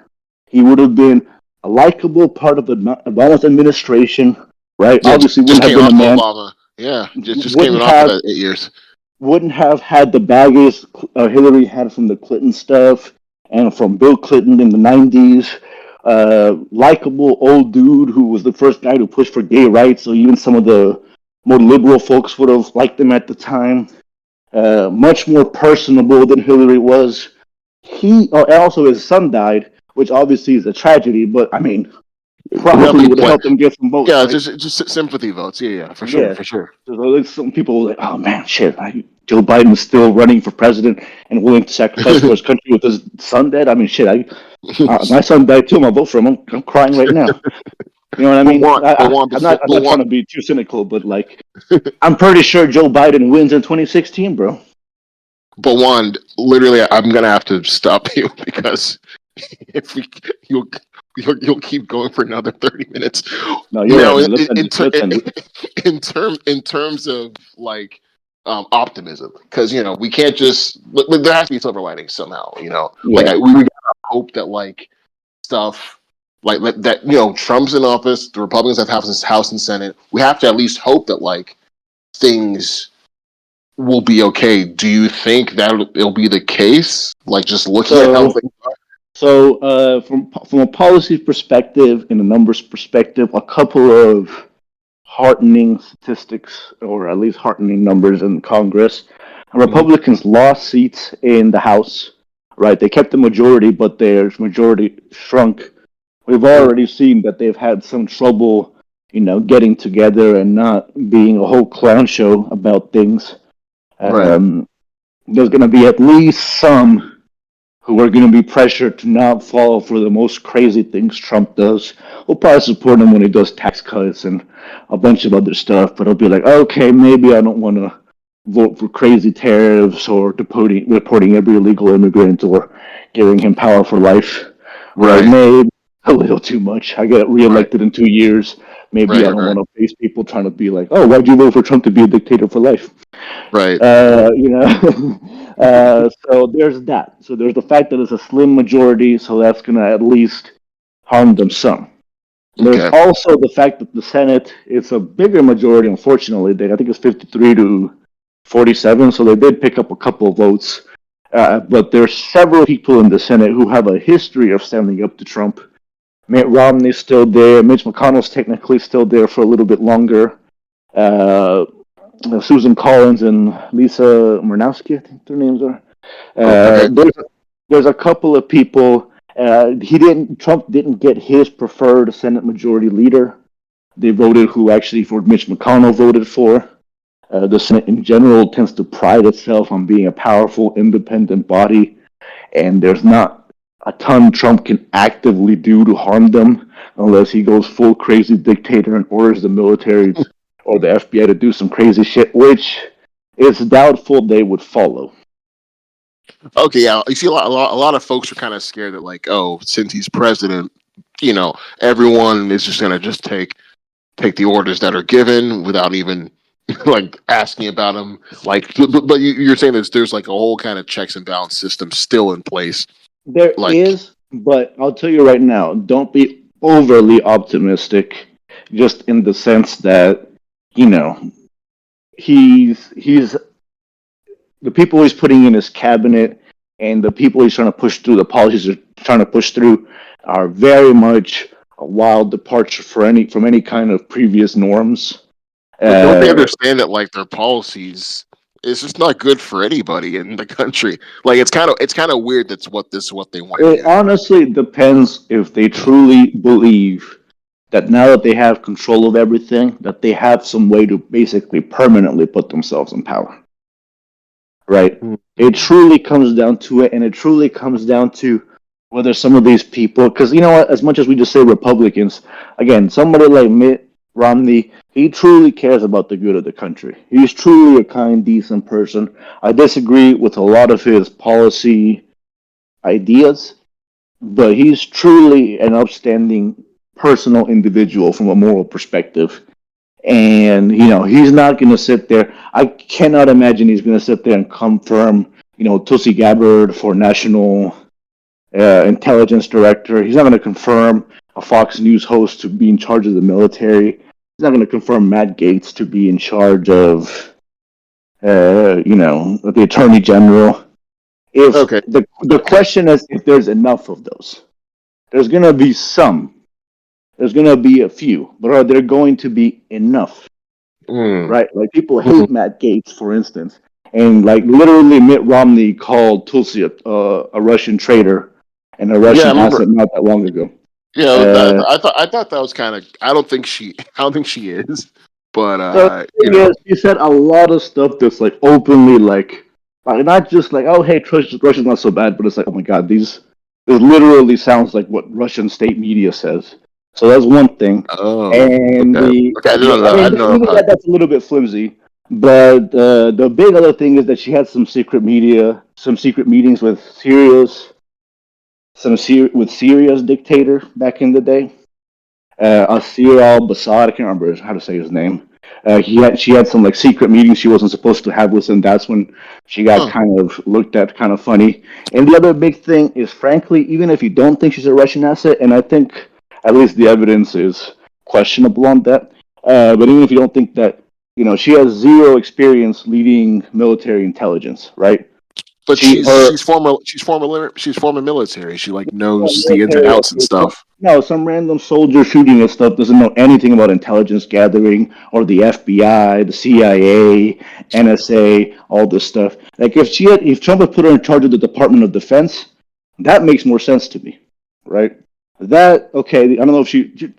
He would have been a likable part of the Obama's administration, right? Yeah, Obviously, just wouldn't have came been a off of man, Obama. Yeah, just came wouldn't off of have that 8 years. wouldn't have had the baggage Hillary had from the Clinton stuff and from Bill Clinton in the 90s. Likable old dude who was the first guy to push for gay rights, so even some of the more liberal folks would have liked him at the time. Much more personable than Hillary was. Also his son died, which obviously is a tragedy, but I mean, No, probably but, would have but helped him get some votes, yeah, right? just sympathy votes. Yeah, yeah, for sure, Yeah. for sure. So there's some people like, oh man, shit, Joe Biden is still running for president and willing to sacrifice for his country with his son dead. I mean, shit, my son died too. I'm gonna vote for him. I'm crying right now. You know what I but mean? one, but one I'm before, not. I'm but not trying one. to be too cynical, but like, I'm pretty sure Joe Biden wins in 2016, bro. But one, literally, I'm gonna have to stop you because if we, you'll, you'll keep going for another 30 minutes. No, you're Now, right, man. Let's end it. Let's end it. in terms of like optimism, because we can't just. There has to be silver lining somehow. Like Yeah. we gotta hope that like stuff like that. Trump's in office. The Republicans have House and Senate. We have to at least hope that like things will be okay. Do you think that it'll be the case? Like just looking at how So, things. from a policy perspective and a numbers perspective, a couple of heartening statistics, or at least heartening numbers in Congress. Mhm. Republicans lost seats in the House, right? They kept the majority, but their majority shrunk. We've Mm. already seen that they've had some trouble, getting together and not being a whole clown show about things. Right. Um, there's going to be at least some who are going to be pressured to not fall for the most crazy things Trump does. We'll probably support him when he does tax cuts and a bunch of other stuff, but it'll be like, okay, maybe I don't want to vote for crazy tariffs or deporting every illegal immigrant or giving him power for life. Or Right. maybe a little too much. I get Right. reelected in 2 years. Maybe I Right. don't Right. want to face people trying to be like, oh, why'd you vote for Trump to be a dictator for life? Right. You know, so there's that. So there's the fact that it's a slim majority, so that's going to at least harm them some. There's Okay. also the fact that the Senate it's a bigger majority. Unfortunately, I think it's 53 to 47, so they did pick up a couple of votes. But there's several people in the Senate who have a history of standing up to Trump. Mitt Romney's still there. Mitch McConnell's technically still there for a little bit longer. Uh, Susan Collins and Lisa Murnowski, I think their names are. Okay. There's a couple of people. Trump didn't get his preferred Senate Majority Leader. They voted who actually for Mitch McConnell voted for. The Senate in general tends to pride itself on being a powerful, independent body, and there's not a ton Trump can actively do to harm them unless he goes full crazy dictator and orders the military or the FBI to do some crazy shit, which is doubtful they would follow. Okay. Yeah. You see, a lot of folks are kind of scared that like, oh, since he's president, everyone is just gonna just take the orders that are given without even like asking about them. Like, but you're saying there's like a whole kind of checks and balance system still in place. There Like, is, but I'll tell you right now, don't be overly optimistic, just in the sense that you know, he's the people he's putting in his cabinet and the people he's trying to push through, the policies he's trying to push through, are very much a wild departure from any kind of previous norms. But don't they Uh, understand that like their policies is just not good for anybody in the country? Like it's kind of weird that's what they want to it do. honestly depends if they truly believe that now that they have control of everything, that they have some way to basically permanently put themselves in power. Right? It truly comes down to it, and it truly comes down to whether some of these people, because you know what, as much as we just say Republicans, again, somebody like Mitt Romney, he truly cares about the good of the country. He's truly a kind, decent person. I disagree with a lot of his policy ideas, but he's truly an upstanding personal individual from a moral perspective. And he's not going to sit there. I cannot imagine he's going to sit there and confirm Tulsi Gabbard for national intelligence director. He's not going to confirm a Fox News host to be in charge of the military. He's not going to confirm Matt Gaetz to be in charge of the attorney general. If Okay. the question is if there's enough of those, there's going to be some. There's going to be a few, but are there going to be enough? Right? Like people hate Matt Gaetz, for instance, and like literally Mitt Romney called Tulsi a Russian traitor and a Yeah, I Russian remember. asset not that long ago. Yeah, Uh, I thought that was kind of. I don't think she is, but so the thing is, he said a lot of stuff that's like openly like not just like oh hey Russia's not so bad, but it's like oh my god this literally sounds like what Russian state media says. So that's one thing. oh, And okay, okay. I didn't know that. I didn't know even about. that's a little bit flimsy. But the big other thing is that she had some secret meetings with Syria's dictator back in the day, Asir al-Assad. I can't remember how to say his name. She had some like secret meetings she wasn't supposed to have with him. That's when she got Huh. kind of looked at kind of funny. And the other big thing is, frankly, even if you don't think she's a Russian asset, and I think at least the evidence is questionable on that, but even if you don't think that, she has zero experience leading military intelligence, right? But She her she's former military. She like knows the ins and military, outs and stuff. no, some random soldier shooting and stuff doesn't know anything about intelligence gathering or the FBI, the CIA, NSA, all this stuff. Like if Trump had put her in charge of the Department of Defense, that makes more sense to me, right? That okay? I don't know if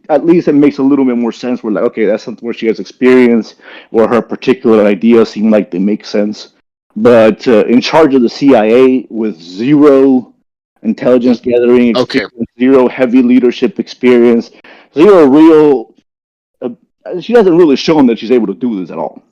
at least it makes a little bit more sense. We're like, okay, that's something where she has experience, or her particular ideas seem like they make sense. But in charge of the CIA with zero intelligence gathering Okay, experience, zero heavy leadership experience, zero real. Uh, she hasn't really shown that she's able to do this at all.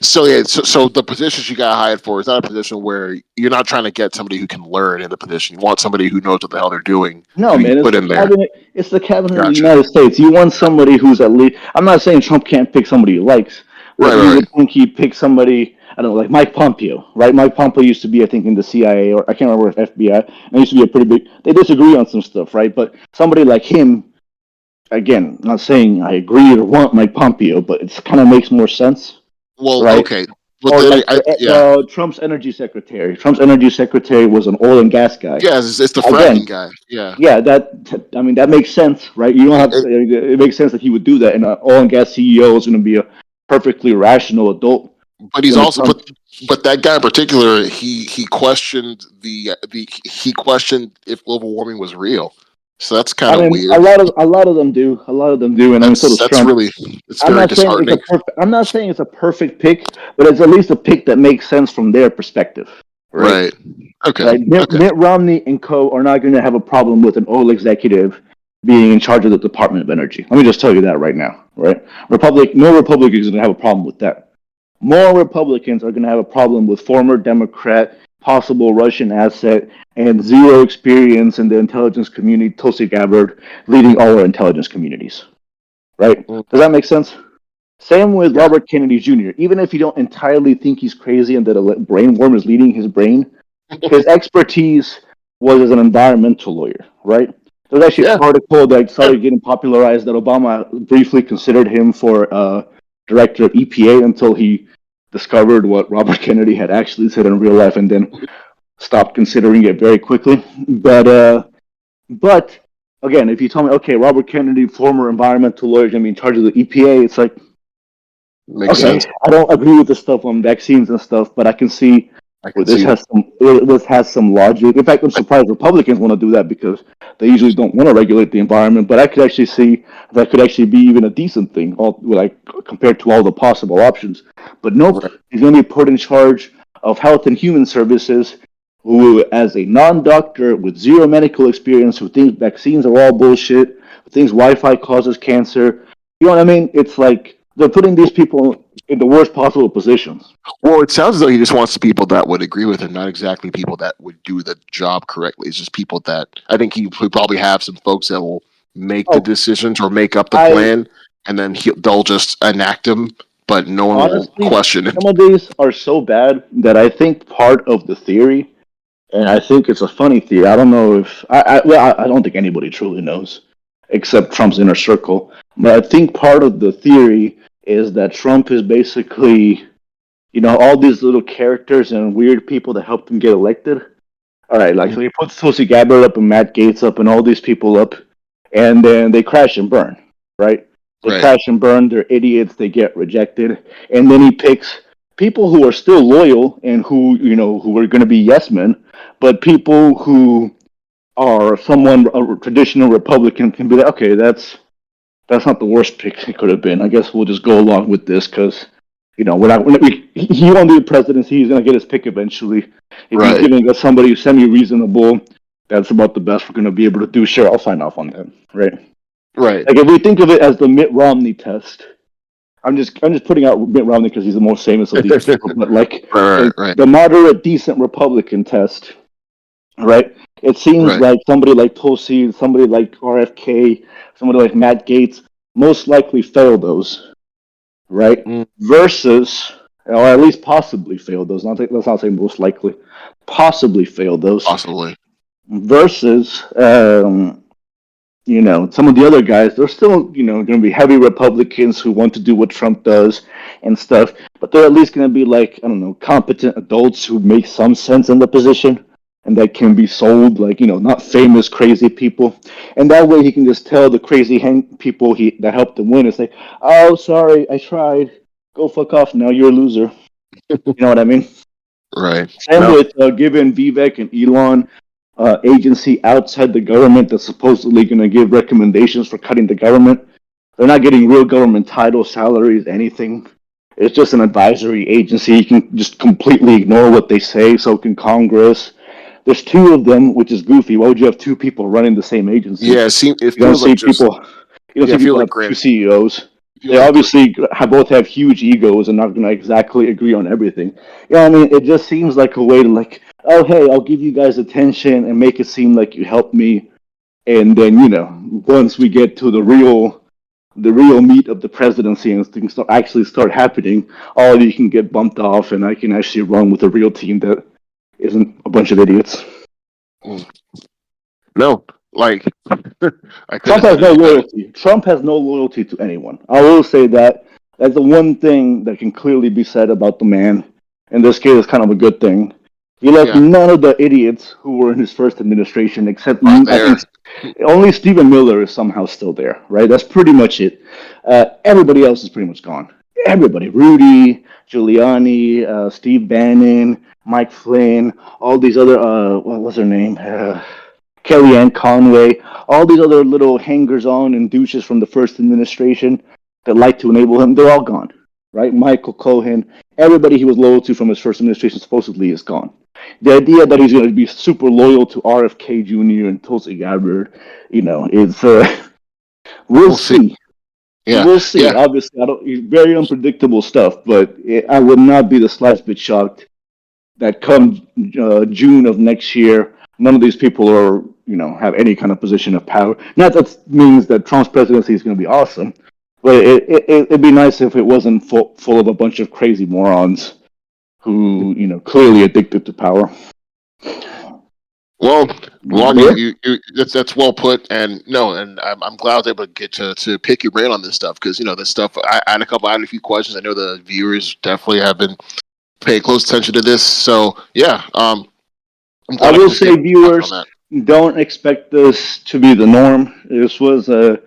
so yeah, so the position she got hired for is not a position where you're not trying to get somebody who can learn in the position. You want somebody who knows what the hell they're doing No, to be man, it's put the in there. cabinet. It's the cabinet of the Gotcha. United States. You want somebody who's at least. I'm not saying Trump can't pick somebody he likes, Right, but you right, would think he'd pick somebody. I don't know, like Mike Pompeo, right? Mike Pompeo used to be, I think, in the CIA or I can't remember if FBI. And he used to be a pretty big. They disagree on some stuff, right? But somebody like him, again, not saying I agree or want Mike Pompeo, but it kind of makes more sense, well, right? okay, but Or then like yeah, Trump's energy secretary. Trump's energy secretary was an oil and gas guy. yeah, it's the Again, fracking guy. Yeah, yeah, I mean that makes sense, right? You don't have it, it makes sense that he would do that, and an oil and gas CEO is going to be a perfectly rational adult but he's when it also comes. but that guy in particular, he questioned the he questioned if global warming was real. So that's kind I of mean, weird. a lot of them do, and I mean so does That's Trump. really it's very disheartening. I'm not saying it's a perfect pick, but it's at least a pick that makes sense from their perspective, right? Right. Okay. Right. Okay. Mitt Romney and co are not going to have a problem with an oil executive being in charge of the Department of Energy. Let me just tell you that right now, right? No Republican is going to have a problem with that. More Republicans are going to have a problem with former Democrat, possible Russian asset, and zero experience in the intelligence community, Tulsi Gabbard, leading all our intelligence communities. Right? Does that make sense? Same with Yeah. Robert Kennedy Jr. Even if you don't entirely think he's crazy and that a brain worm is leading his brain, his expertise was as an environmental lawyer, right? There's actually Yeah. an article that started getting popularized that Obama briefly considered him for director of EPA until he discovered what Robert Kennedy had actually said in real life, and then stopped considering it very quickly. But again, if you tell me, okay, Robert Kennedy, former environmental lawyer, going to be in charge of the EPA, it's like, Makes okay, sense. I don't agree with the stuff on vaccines and stuff, but I can see I where can see that. this has some logic. In fact, I'm surprised Republicans want to do that because they usually don't want to regulate the environment. But I could actually see that could actually be even a decent thing, like compared to all the possible options. But nope, Right. he's going to be put in charge of Health and Human Services, who, as a non-doctor with zero medical experience, who thinks vaccines are all bullshit, who thinks Wi-Fi causes cancer. You know what I mean? It's like they're putting these people in the worst possible positions. Well, it sounds as though he just wants people that would agree with him, not exactly people that would do the job correctly. It's just people that I think he probably have some folks that will make the Oh, decisions or make up the I plan, and then they'll just enact them, but no one will honestly, question it. some of these are so bad that I think part of the theory, and I think it's a funny theory. I don't know if I don't think anybody truly knows, except Trump's inner circle. But I think part of the theory is that Trump is basically, all these little characters and weird people that helped him get elected. All right, like so he puts Tulsi Gabbard up and Matt Gaetz up and all these people up, and then they crash and burn, right? They Right. crash and burn. They're idiots. They get rejected, and then he picks people who are still loyal and who are going to be yes men, but people who are someone a traditional Republican can be like, okay, that's not the worst pick it could have been. I guess we'll just go along with this because he won't do the presidency. He's going to get his pick eventually. If he's Right. giving us somebody who's semi-reasonable, that's about the best we're going to be able to do. Sure, I'll sign off on that. Right? Right. Like if we think of it as the Mitt Romney test, I'm just putting out Mitt Romney because he's the most famous of these people. But like Right. the moderate, decent Republican test, right? It seems Right. like somebody like Tulsi, somebody like RFK, somebody like Matt Gaetz most likely fail those, right? Mm, Versus, or at least possibly fail those. Let's not say most likely, possibly fail those. possibly. Versus, some of the other guys, they're still, going to be heavy Republicans who want to do what Trump does and stuff, but they're at least going to be like, I don't know, competent adults who make some sense in the position and that can be sold, like, not famous, crazy people. And that way he can just tell the crazy people that helped him win and say, oh, sorry, I tried. Go fuck off now, you're a loser. You know what I mean? Right. Same No. with giving Vivek and Elon agency outside the government that's supposedly going to give recommendations for cutting the government. They're not getting real government titles, salaries, anything. It's just an advisory agency. You can just completely ignore what they say. So can Congress. There's two of them, which is goofy. Why would you have two people running the same agency? Yeah. It You don't feels see like just. people. You don't Yeah. see It feels people like have two grand. CEOs. It They feels like. obviously both have huge egos and not going to exactly agree on everything. I mean, it just seems like a way to like, oh hey, I'll give you guys attention and make it seem like you helped me, and then once we get to the real meat of the presidency and things actually start happening, all of you can get bumped off, and I can actually run with a real team that isn't a bunch of idiots. Mm. No. Like. I Trump couldn't have has put it no any better. loyalty. Trump has no loyalty to anyone. I will say that. That's the one thing that can clearly be said about the man. In this case, it's kind of a good thing. He left Yeah. none of the idiots who were in his first administration, except Are I there. think only Stephen Miller is somehow still there, right? That's pretty much it. Everybody else is pretty much gone. Everybody. Rudy, Giuliani, Steve Bannon, Mike Flynn, all these other, what was her name? Kellyanne Conway, all these other little hangers on and douches from the first administration that like to enable him, they're all gone, right? Michael Cohen, everybody he was loyal to from his first administration supposedly is gone. The idea that he's going to be super loyal to RFK Jr. and Tulsi Gabbard, is we'll We'll see. see. Yeah. We'll see. Yeah. Obviously, I don't. It's very unpredictable stuff, but I would not be the slightest bit shocked that come June of next year, none of these people are, have any kind of position of power. Not that means that Trump's presidency is going to be awesome, but it'd be nice if it wasn't full of a bunch of crazy morons who, clearly addicted to power. Well, Juan, Yeah. that's well put, and no, and I'm glad I was able to get to pick your brain on this stuff because this stuff. I had a few questions. I know the viewers definitely have been paying close attention to this. So yeah, I'm I glad I will could just say, get thoughts on viewers, that. don't expect this to be the norm. This was a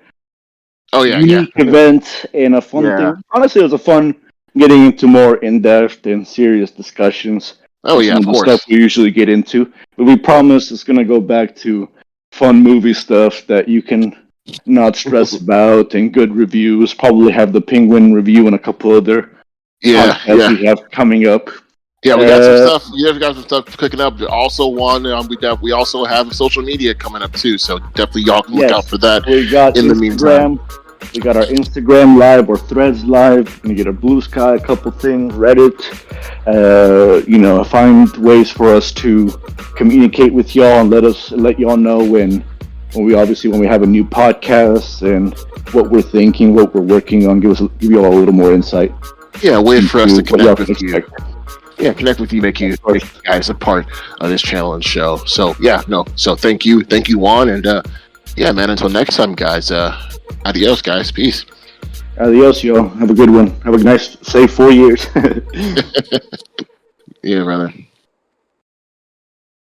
Oh yeah, yeah, unique event and a fun yeah. thing. Honestly, it was a fun getting into more in-depth and serious discussions Oh of yeah, some of of the stuff course. we usually get into. But we promise it's going to go back to fun movie stuff that you can not stress about and good reviews. Probably have the Penguin review and a couple other Yeah, podcasts yeah. we have coming up. Yeah, we got some Uh, stuff. Yeah, we got some stuff cooking up. Also, we also have social media coming up too. So definitely, y'all can look out yes, for that. we got In the meantime, Instagram. We got our Instagram live or Threads live. Gonna get a Blue Sky, a couple things, Reddit. Find ways for us to communicate with y'all and let y'all know when we have a new podcast and what we're thinking, what we're working on. Give you all a little more insight yeah, a way for us into to what y'all connect can with you. expect. Yeah, connect with you, make Of you course. guys a part of this channel and show. So yeah, no. So thank you, Juan, and yeah, man. Until next time, guys. Adios, guys. Peace. Adios, y'all. Have a good one. Have a nice, safe 4 years. Yeah, brother.